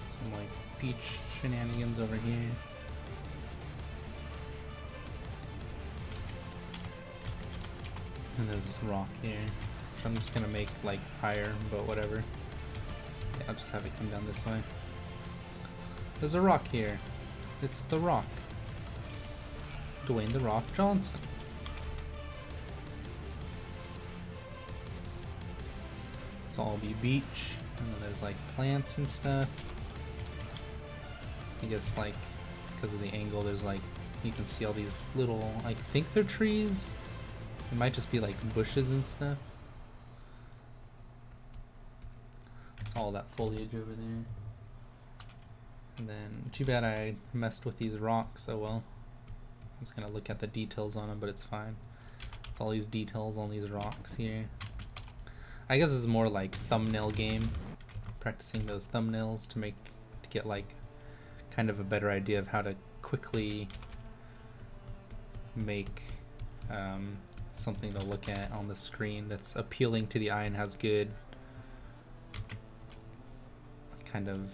Some like beach shenanigans over here. And there's this rock here, which I'm just gonna make like higher, but whatever. Yeah, I'll just have it come down this way. There's a rock here. It's the Rock. Dwayne "The Rock" Johnson. It's all be beach, and then there's like plants and stuff. I guess like because of the angle, there's like you can see all these little, I think they're trees. It might just be like bushes and stuff. It's all that foliage over there. And then too bad I messed with these rocks. Oh well. I was gonna look at the details on them, but it's fine. It's all these details on these rocks here. I guess it's more like thumbnail game, practicing those thumbnails to get like kind of a better idea of how to quickly make something to look at on the screen that's appealing to the eye and has good kind of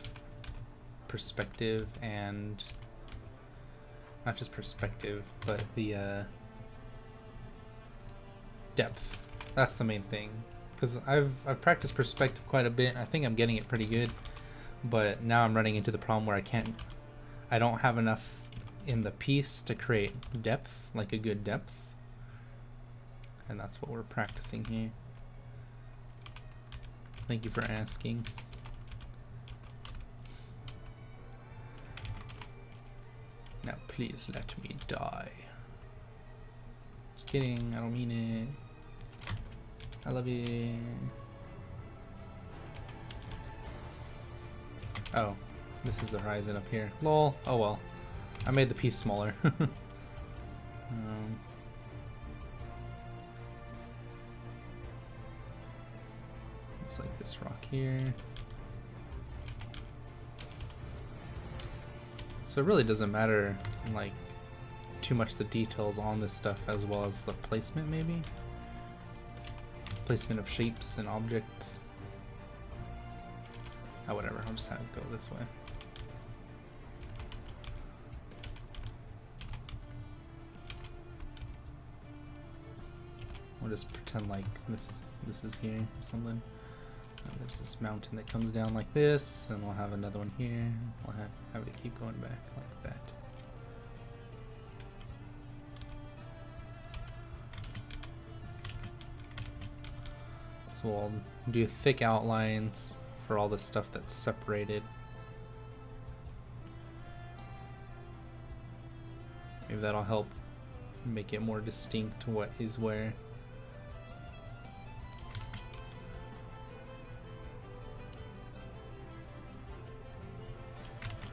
perspective, and not just perspective, but the depth. That's the main thing. Because I've practiced perspective quite a bit. I think I'm getting it pretty good, but now I'm running into the problem where I don't have enough in the piece to create depth, like a good depth, and that's what we're practicing here. Thank you for asking. Now please let me die. Just kidding, I don't mean it. I love you. Oh, this is the horizon up here. Lol. Oh well. I made the piece smaller. this rock here. So it really doesn't matter like too much the details on this stuff as well as the placement, maybe? Placement of shapes and objects. Oh, whatever, I'll just have it go this way. We'll just pretend like this is here or something. There's this mountain that comes down like this, and we'll have another one here. We'll have it keep going back like that. So we'll do thick outlines for all the stuff that's separated. Maybe that'll help make it more distinct what is where.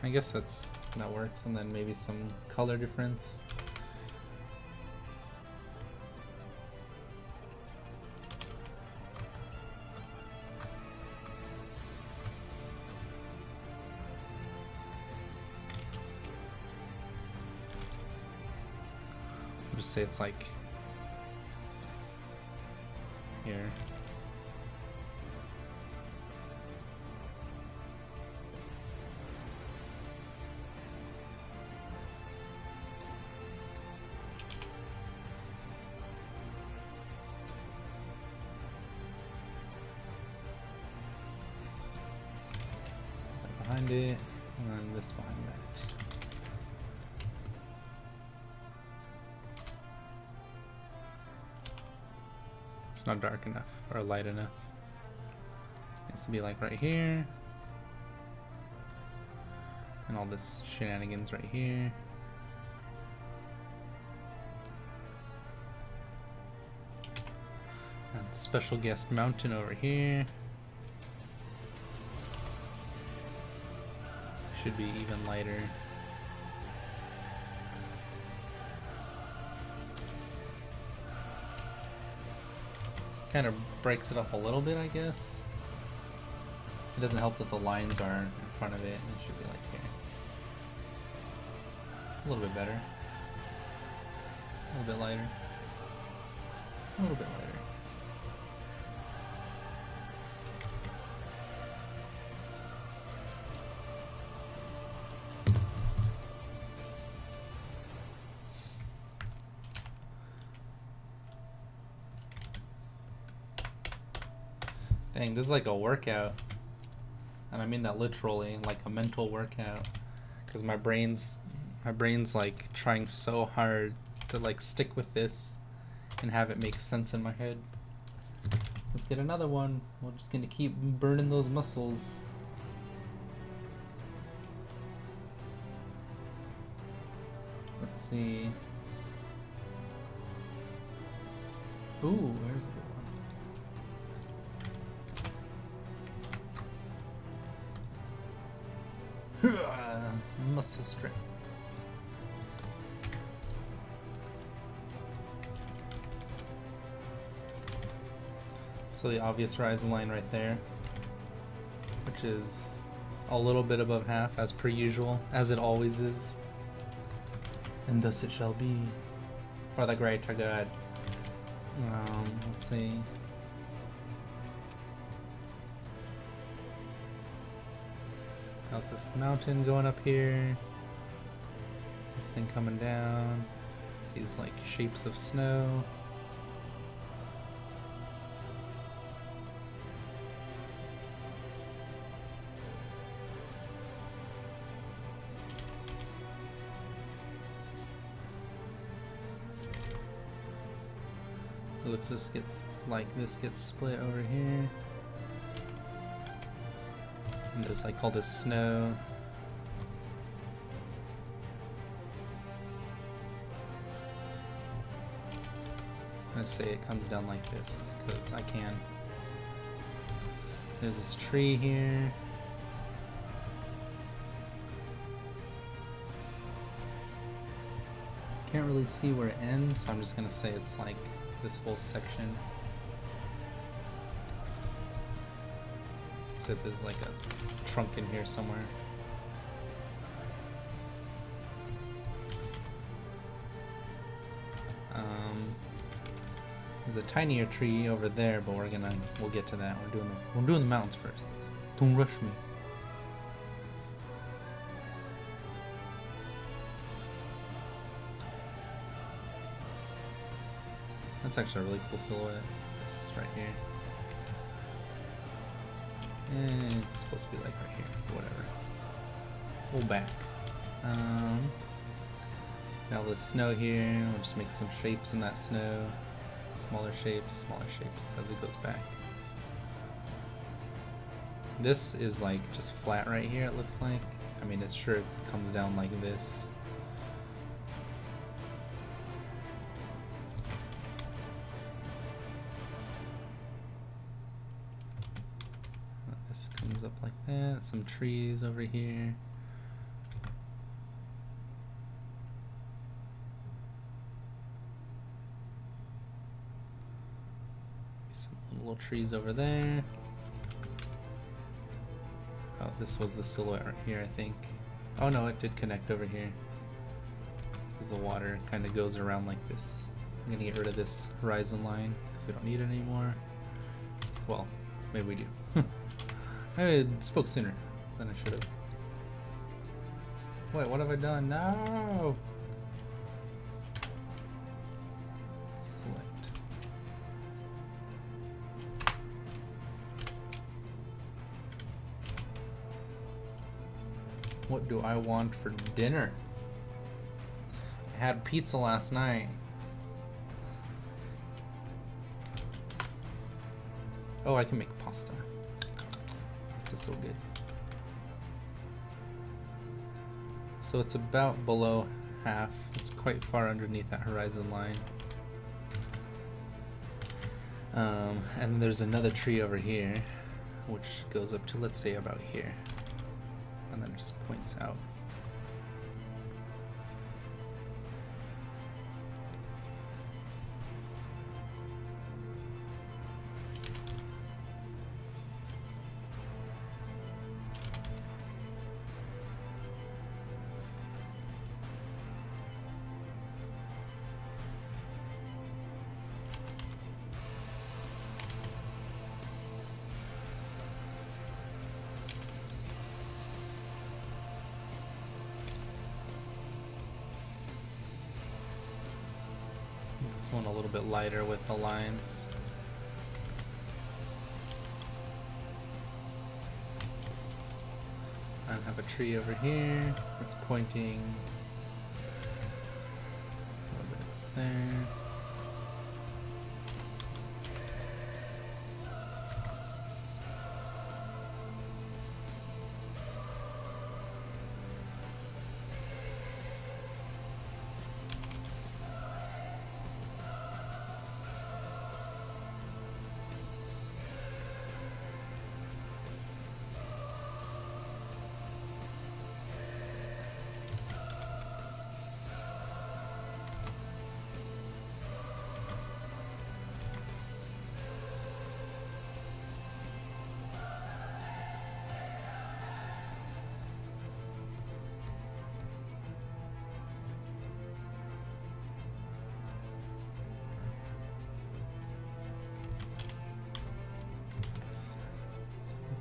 I guess that works, and then maybe some color difference. I'll just say it's like here. Behind it, and then this behind that. It's not dark enough or light enough. It needs to be like right here. And all this shenanigans right here. And special guest mountain over here. Should be even lighter. Kind of breaks it up a little bit, I guess. It doesn't help that the lines are in front of it. It should be like here. A little bit better. A little bit lighter. A little bit lighter. Dang, this is like a workout. And I mean that literally, like a mental workout. Because my brain's like trying so hard to like stick with this and have it make sense in my head. Let's get another one. We're just gonna keep burning those muscles. Let's see. Ooh, there's a good one. Muscle strength. So the obvious horizon line right there, which is a little bit above half as per usual, as it always is. And thus it shall be for the greater good. Let's see. Got this mountain going up here. This thing coming down. These like shapes of snow. It looks this gets split over here. And there's like all this snow. I'm gonna say it comes down like this because I can. There's this tree here. Can't really see where it ends, so I'm just gonna say it's like this whole section. said there's like a trunk in here somewhere. There's a tinier tree over there, but we'll get to that. We're doing the mountains first. Don't rush me. That's actually a really cool silhouette. This right here. And it's supposed to be like right here. Whatever. Pull back. Now the snow here. We'll just make some shapes in that snow. Smaller shapes as it goes back. This is like just flat right here, it looks like. I mean, it's sure it comes down like this. This comes up like that. Some trees over here. Little trees over there. Oh, this was the silhouette right here, I think. Oh no, it did connect over here. Because the water kind of goes around like this. I'm gonna get rid of this horizon line because we don't need it anymore. Well, maybe we do. I spoke sooner than I should have. Wait, what have I done? No! What do I want for dinner? I had pizza last night. Oh, I can make pasta. Pasta's so good. So it's about below half. It's quite far underneath that horizon line. And then there's another tree over here, which goes up to, let's say, about here. And then it just points out. This one a little bit lighter with the lines. And have a tree over here that's pointing a little bit there.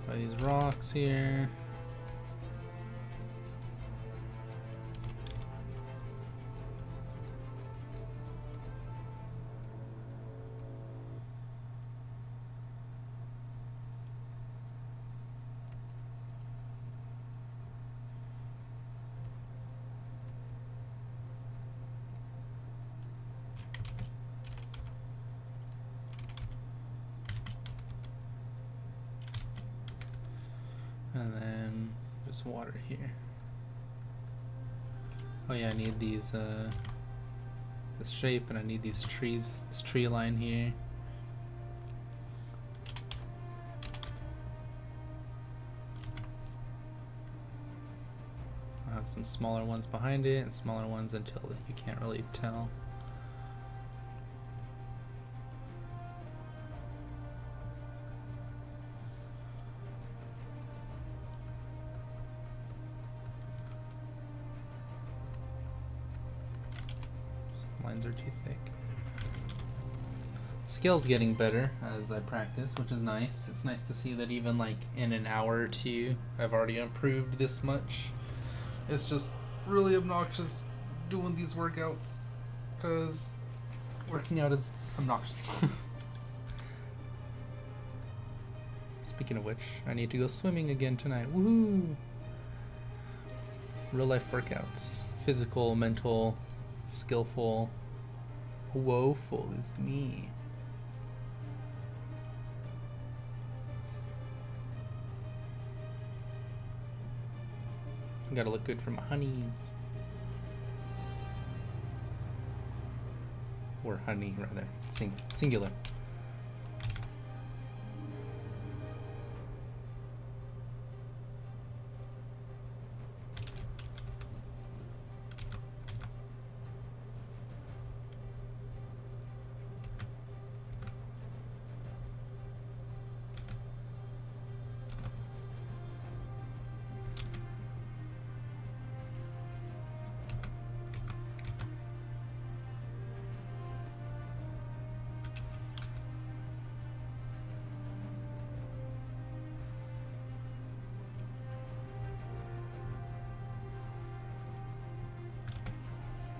By these rocks here. And then there's water here. Oh yeah, I need these this shape, and I need these trees, this tree line here. I'll have some smaller ones behind it and smaller ones until you can't really tell. lines are too thick. Scale's getting better as I practice, which is nice. It's nice to see that even like in an hour or two, I've already improved this much. It's just really obnoxious doing these workouts because working out is obnoxious. Speaking of which, I need to go swimming again tonight. Woohoo! Real life workouts. Physical, mental, skillful. Woeful is me. Gotta look good for my honeys. Or honey, rather. Singular.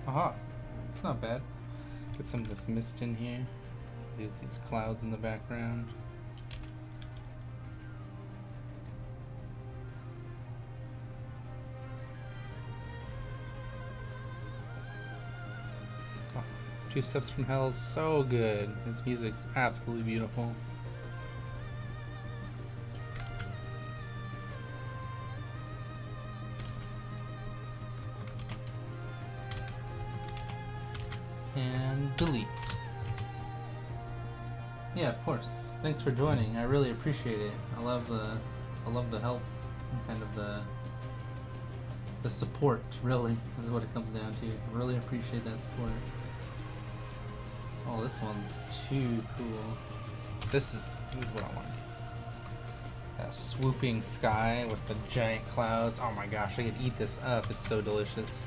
Aha, it's not bad. Get some of this mist in here. These clouds in the background. Oh, Two Steps from Hell is so good. His music's absolutely beautiful. And delete. Yeah, of course. Thanks for joining. I really appreciate it. I love the help and kind of the support, really, is what it comes down to. I really appreciate that support. Oh, this one's too cool. This is what I want. That swooping sky with the giant clouds. Oh my gosh, I could eat this up. It's so delicious.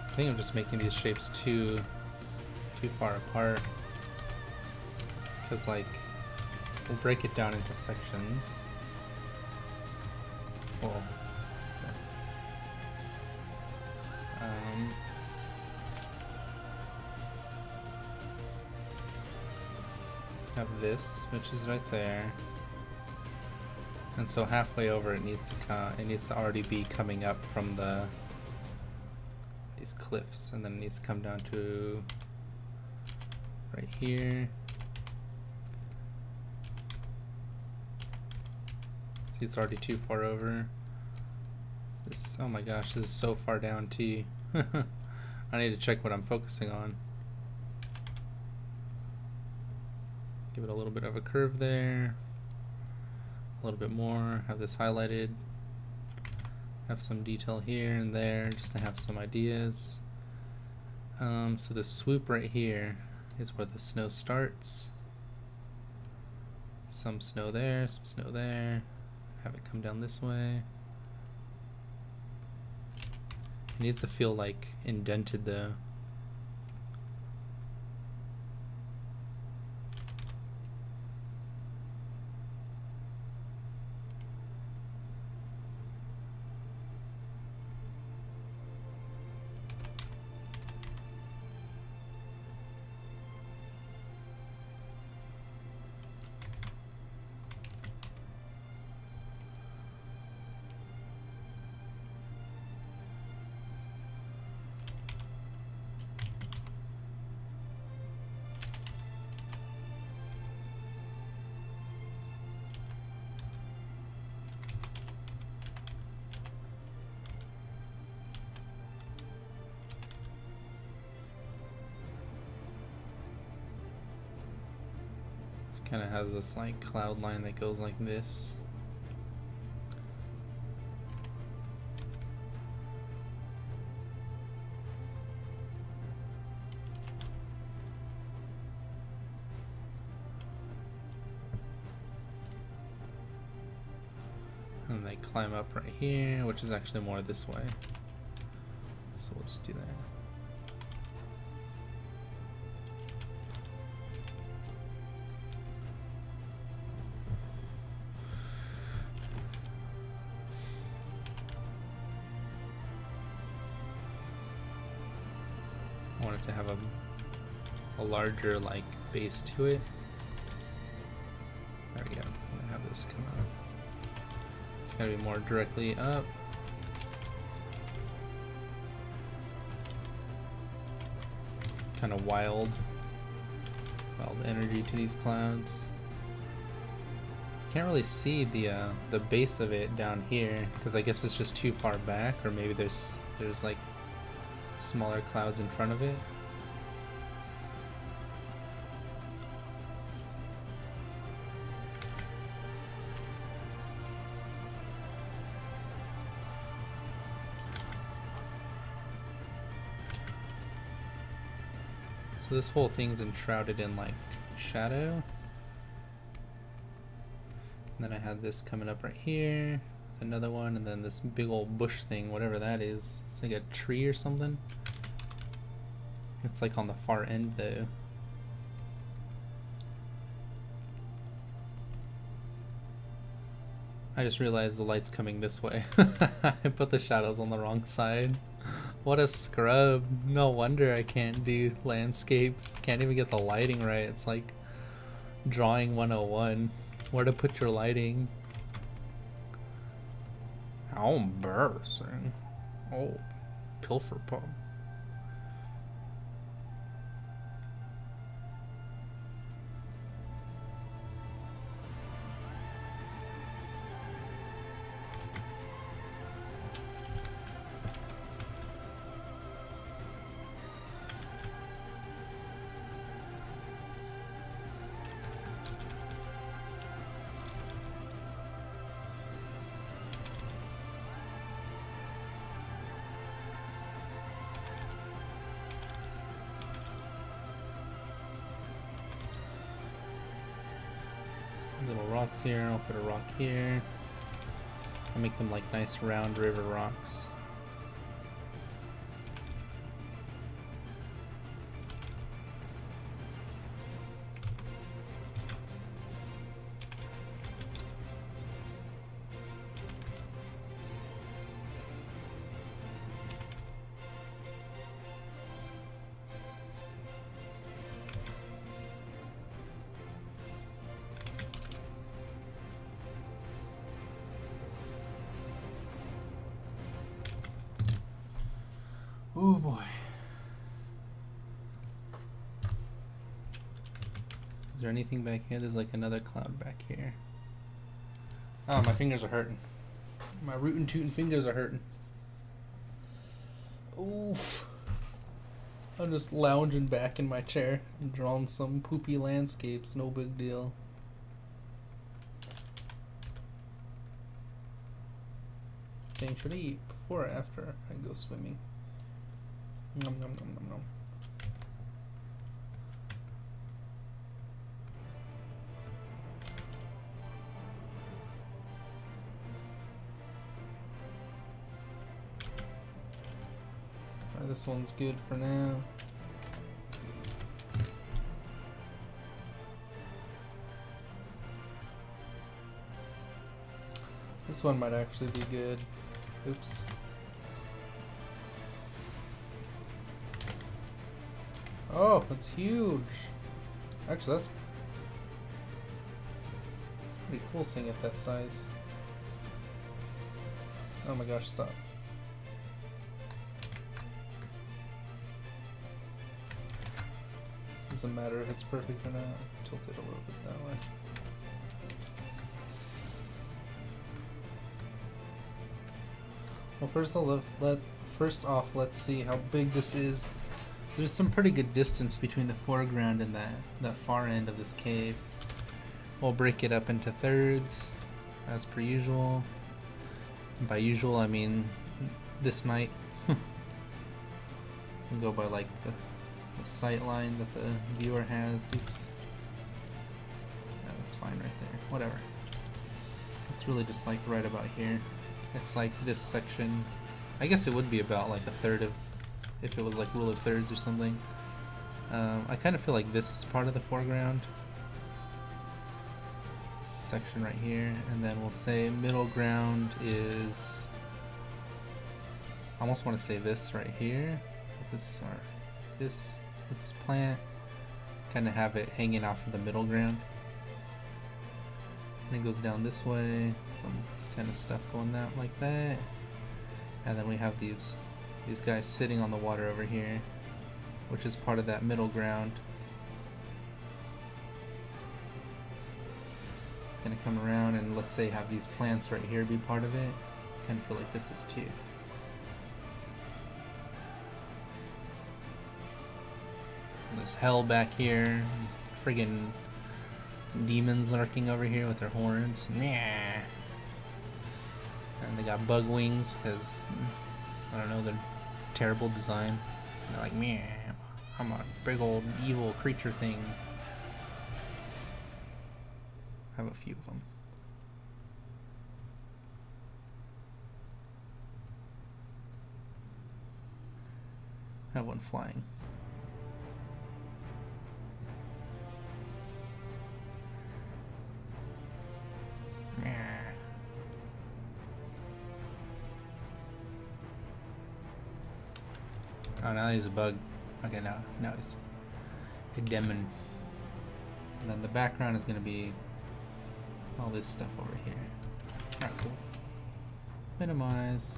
I think I'm just making these shapes too far apart, because like we'll break it down into sections. Cool. Have this, which is right there, and so halfway over it needs to already be coming up from these cliffs, and then it needs to come down to right here. See, it's already too far over. This, oh my gosh, this is so far down too. I need to check what I'm focusing on. Give it a little bit of a curve there. A little bit more. Have this highlighted. Have some detail here and there just to have some ideas. So the swoop right here is where the snow starts. Some snow there, some snow there. Have it come down this way. It needs to feel like indented though. kind of has this like cloud line that goes like this. And they climb up right here, which is actually more this way. So we'll just do that. I want it to have a larger like base to it. There we go. I'm gonna have this come out. It's gotta be more directly up. Kind of wild energy to these clouds. Can't really see the base of it down here because I guess it's just too far back, or maybe there's like smaller clouds in front of it. So this whole thing's enshrouded in like shadow. And then I had this coming up right here, another one, and then this big old bush thing, whatever that is. It's like a tree or something. It's like on the far end though. I just realized the light's coming this way. I put the shadows on the wrong side. What a scrub. No wonder I can't do landscapes. Can't even get the lighting right. It's like drawing 101. Where to put your lighting. How embarrassing. Oh, Pilferpup. Little rocks here, I'll put a rock here. I'll make them like nice round river rocks. Oh boy. Is there anything back here? There's like another cloud back here. Oh, my fingers are hurting. My rootin' tootin' fingers are hurting. Oof. I'm just lounging back in my chair and drawing some poopy landscapes, no big deal. Dang, should I eat before or after I go swimming? Nom nom nom nom nom. Alright, this one's good for now. This one might actually be good. Oops. Oh, that's huge. Actually, that's pretty cool seeing it that size. Oh my gosh, stop. Doesn't matter if it's perfect or not. Tilt it a little bit that way. Well, first off, let's see how big this is. There's some pretty good distance between the foreground and that far end of this cave. We'll break it up into thirds, as per usual. And by usual, I mean this night. We'll go by like the sight line that the viewer has. Oops. Yeah, that's fine right there. Whatever. It's really just like right about here. It's like this section. I guess it would be about like a third of, if it was like rule of thirds or something. I kind of feel like this is part of the foreground. This section right here, and then we'll say middle ground is, I almost want to say this right here. With this, or this plant. Kind of have it hanging off of the middle ground. And it goes down this way, some kind of stuff going that like that. And then we have these guys sitting on the water over here, which is part of that middle ground. It's gonna come around and let's say have these plants right here be part of it. Kind of feel like this is too. And there's hell back here. These friggin' demons lurking over here with their horns. Yeah. And they got bug wings because, I don't know, they're terrible design. They're like, meh, I'm a big old evil creature thing. I have a few of them. I have one flying. Oh, now he's a bug. Okay, now he's a demon. And then the background is going to be all this stuff over here. Alright, cool. Minimize.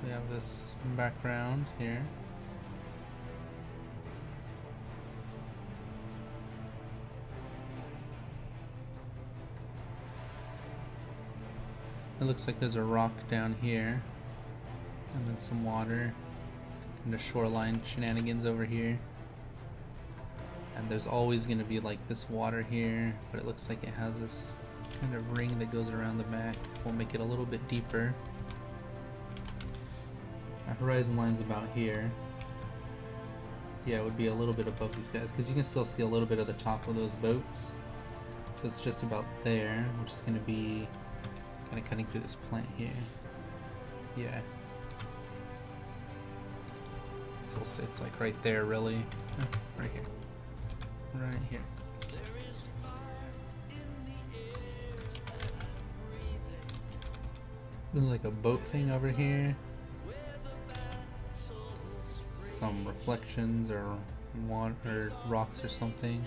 We have this background here. It looks like there's a rock down here, and then some water, and a shoreline shenanigans over here. And there's always going to be like this water here, but it looks like it has this kind of ring that goes around the back. We'll make it a little bit deeper. Our horizon line's about here. Yeah, it would be a little bit above these guys, because you can still see a little bit of the top of those boats. So it's just about there, which is going to be kind of cutting through this plant here. Yeah. So we'll say it's like right there, really. Oh, right here. Right here. There's like a boat thing over here. Some reflections or water or rocks or something.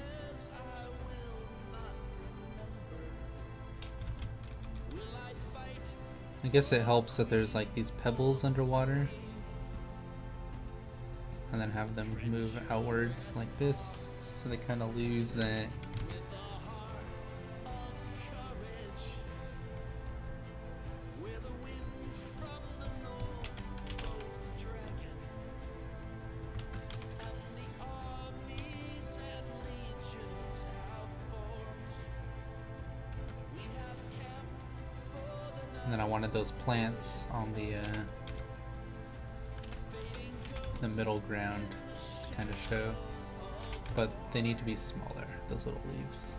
I guess it helps that there's like these pebbles underwater, and then have them move outwards like this, so they kind of lose that. And then I wanted those plants on the middle ground to kind of show, but they need to be smaller, those little leaves.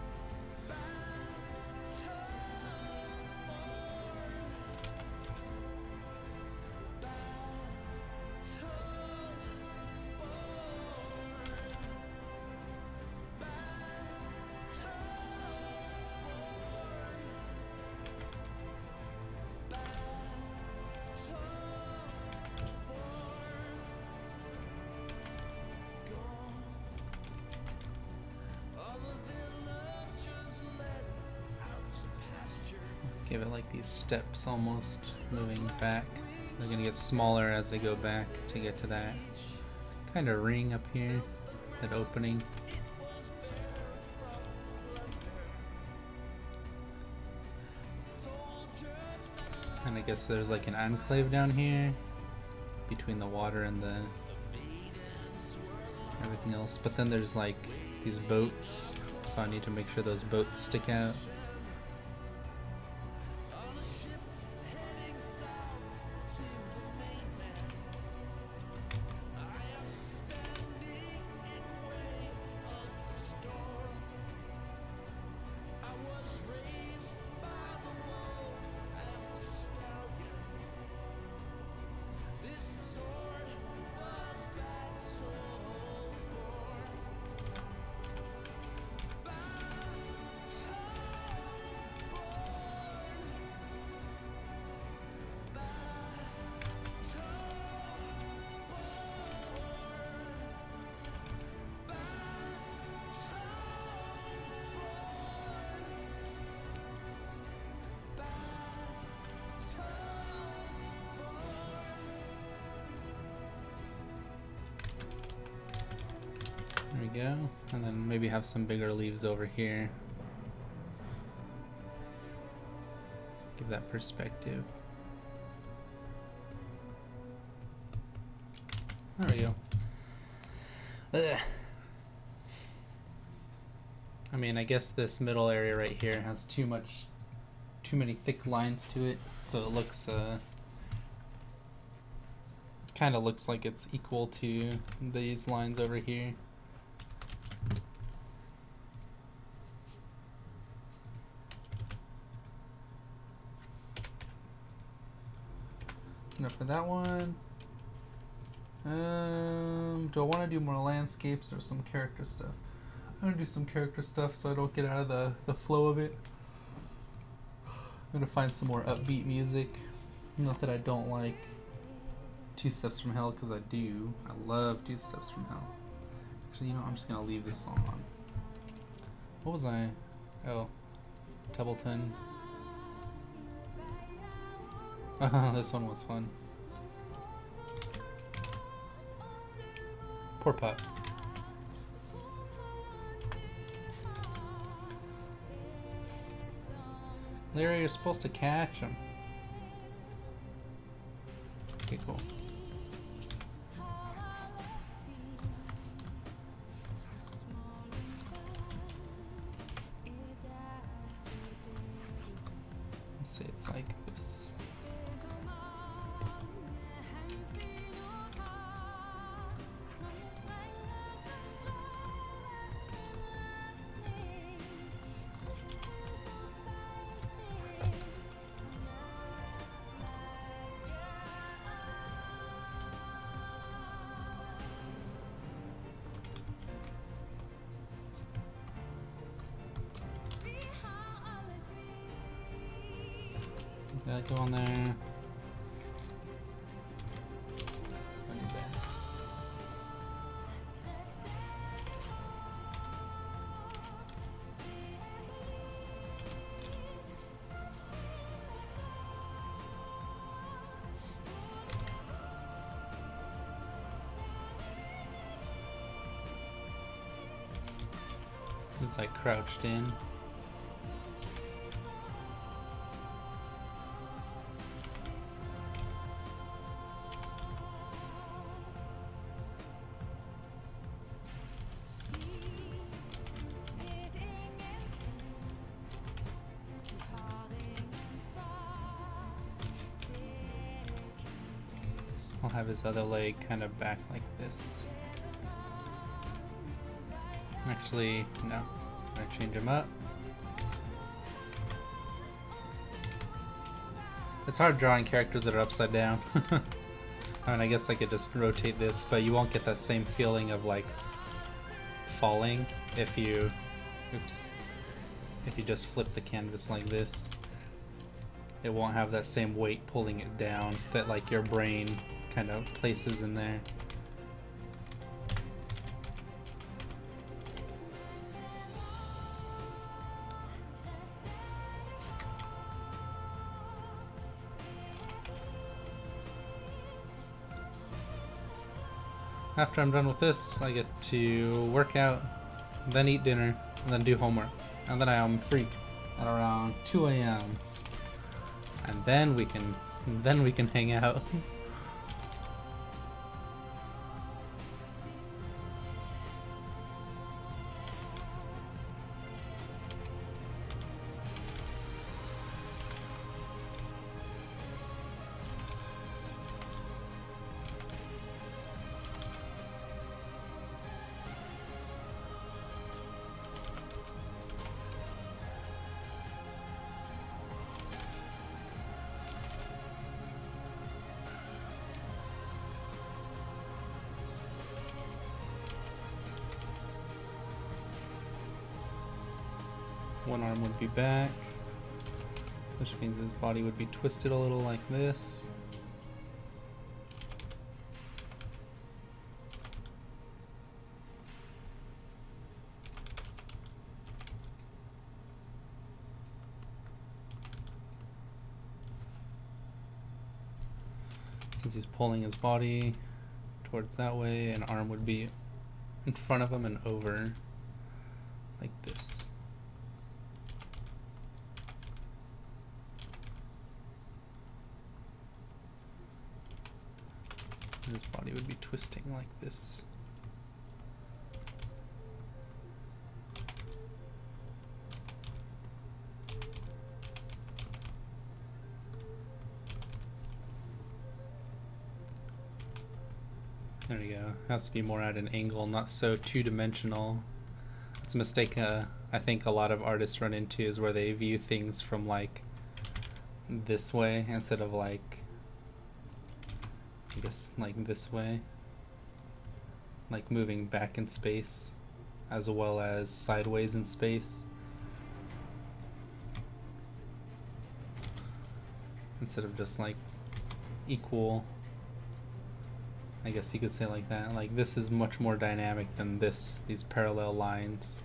Give it like these steps almost, moving back. They're gonna get smaller as they go back to get to that kind of ring up here, that opening. And I guess there's like an enclave down here between the water and the everything else. But then there's like these boats, so I need to make sure those boats stick out. There we go, and then maybe have some bigger leaves over here. Give that perspective. There we go. Ugh. I mean, I guess this middle area right here has too many thick lines to it, so it looks kind of looks like it's equal to these lines over here. Enough for that one. Do I want to do more landscapes or some character stuff? I'm gonna do some character stuff so I don't get out of the flow of it. I'm gonna find some more upbeat music. Not that I don't like Two Steps from Hell, because I do. I love Two Steps from Hell. Actually, you know, I'm just gonna leave this song on. What was I? Oh, Templeton. This one was fun. Poor pup. Larry, you're supposed to catch him. Okay, cool. Let's say it's like this. That go on there. I need that. It's like crouched in. I'll have his other leg kind of back like this. Actually, no. I'm gonna change him up. It's hard drawing characters that are upside down. I mean, I guess I could just rotate this, but you won't get that same feeling of like falling if you, oops, if you just flip the canvas like this. It won't have that same weight pulling it down that like your brain kind of places in there. After I'm done with this, I get to work out, then eat dinner, and then do homework. And then I am free at around 2 a.m. And then we can hang out. One arm would be back, which means his body would be twisted a little like this. Since he's pulling his body towards that way, an arm would be in front of him and over like this. And his body would be twisting like this. There you go. Has to be more at an angle, not so two-dimensional. It's a mistake I think a lot of artists run into, is where they view things from like this way instead of like, I guess, like this way. Like moving back in space as well as sideways in space. Instead of just like equal. I guess you could say like that. Like this is much more dynamic than this, these parallel lines.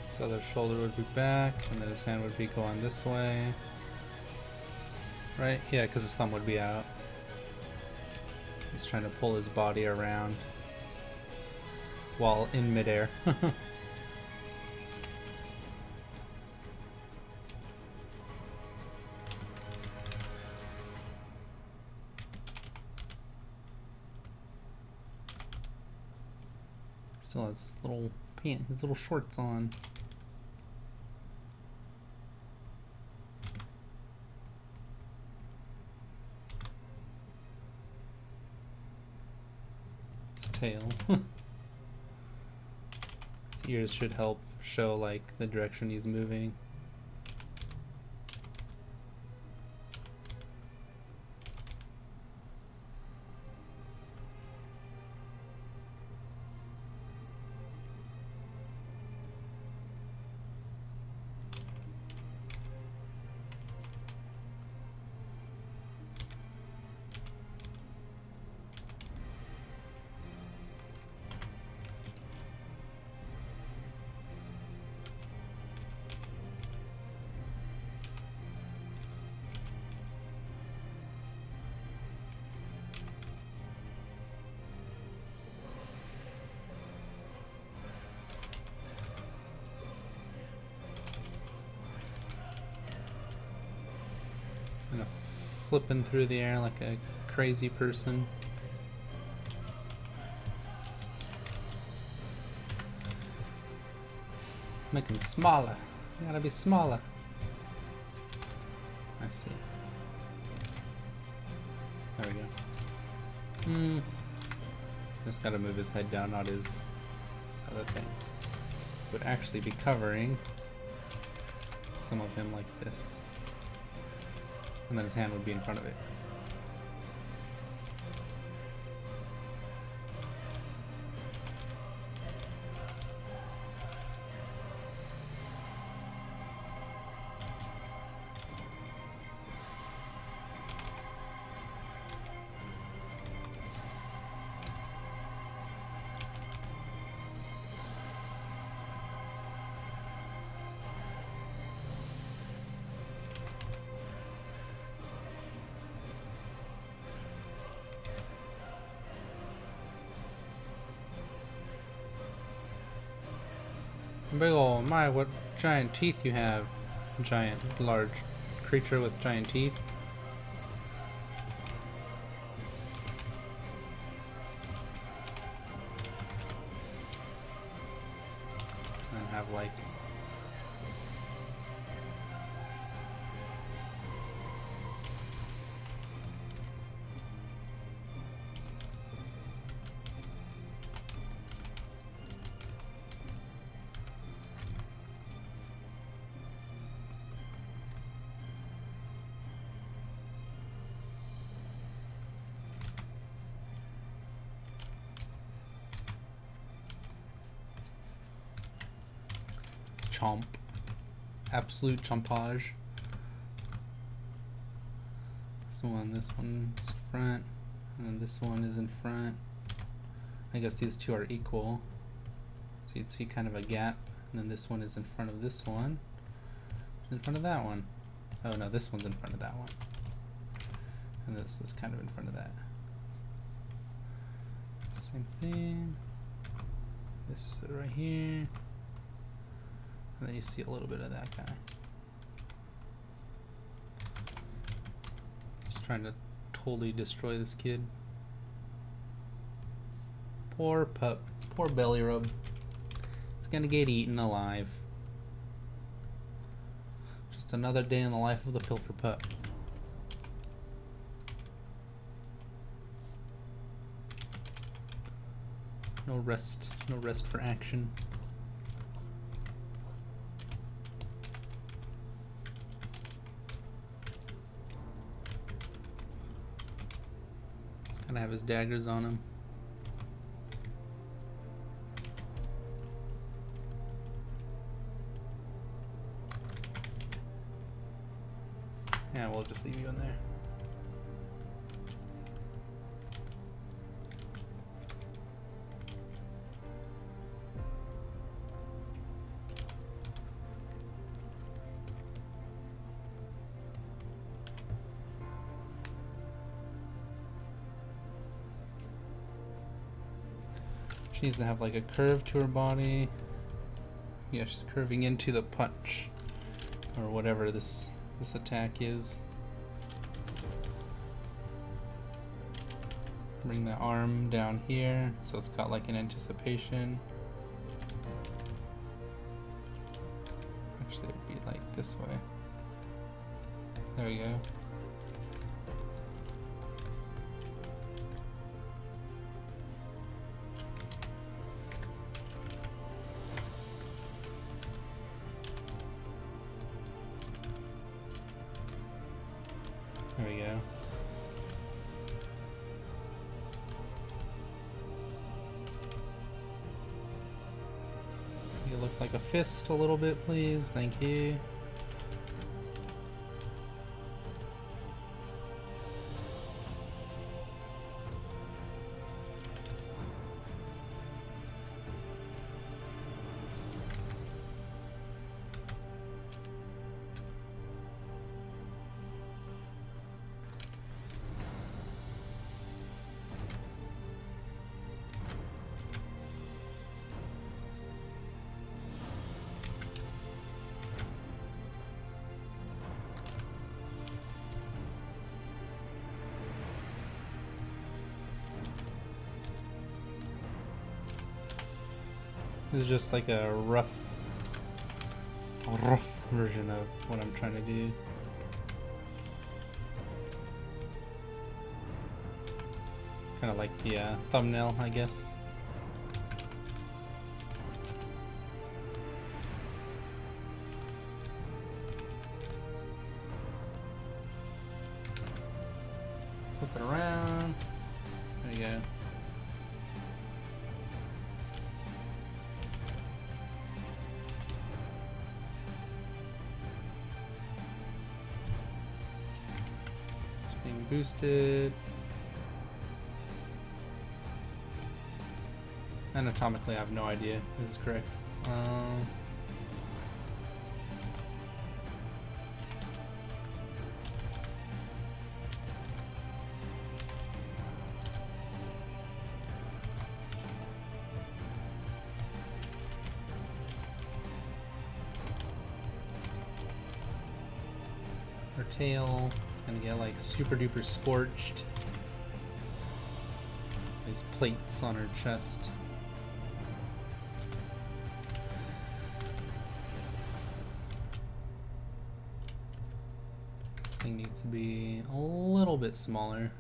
So their shoulder would be back, and then his hand would be going this way. Right? Yeah, because his thumb would be out. He's trying to pull his body around while in midair. Still has his little shorts on. Tail. His ears should help show like the direction he's moving. Kind of flipping through the air like a crazy person. Make him smaller. You gotta be smaller. I see. There we go. Just gotta move his head down, not his other thing. Would actually be covering some of him like this. And then his hand would be in front of it. Big ol' my, what giant teeth you have. Giant, large creature with giant teeth. And have like chomp. Absolute chompage. This one's front, and then this one is in front. I guess these two are equal. So you'd see kind of a gap, and then this one is in front of this one. In front of that one. Oh no, this one's in front of that one. And this is kind of in front of that. Same thing. This right here. And then you see a little bit of that guy. Just trying to totally destroy this kid. Poor pup. Poor belly rub. It's gonna get eaten alive. Just another day in the life of the Pilferpup. No rest for action. He's gonna have his daggers on him. Yeah, we'll just leave you in there. She needs to have like a curve to her body. Yeah, she's curving into the punch or whatever this attack is. Bring the arm down here so it's got like an anticipation. Actually, it would be like this way. There we go. There we go. You look like a fist a little bit, please. Thank you. This is just like a rough rough version of what I'm trying to do. Kind of like the thumbnail, I guess. Flip it around. There you go. It's being boosted. Anatomically, I have no idea if this is correct. Her tail, it's gonna get like super duper scorched. These plates on her chest. This thing needs to be a little bit smaller.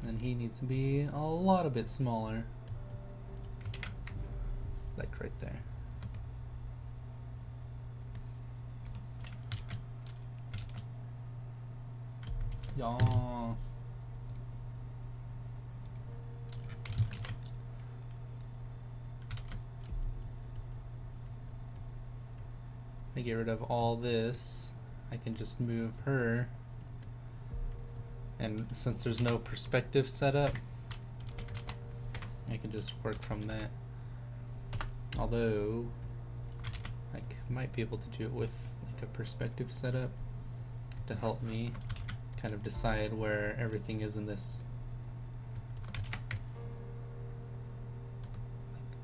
And then he needs to be a lot a bit smaller. Like right there. Yas. I get rid of all this, I can just move her, and since there's no perspective set up, I can just work from that. Although I might be able to do it with like a perspective setup to help me kind of decide where everything is in this.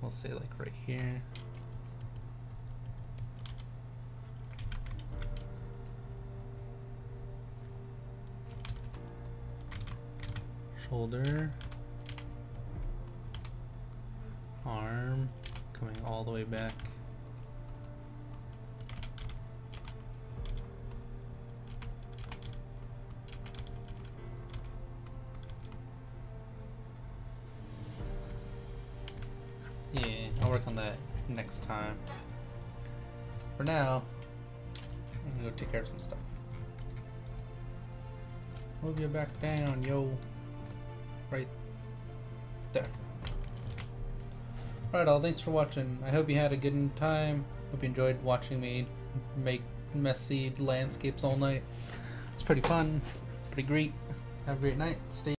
We'll say like right here. Shoulder, arm, coming all the way back. Yeah, I'll work on that next time. For now, I'm gonna go take care of some stuff. Move you back down, yo. Right there. Alright all, thanks for watching. I hope you had a good time. Hope you enjoyed watching me make messy landscapes all night. It's pretty fun, pretty great. Have a great night. Stay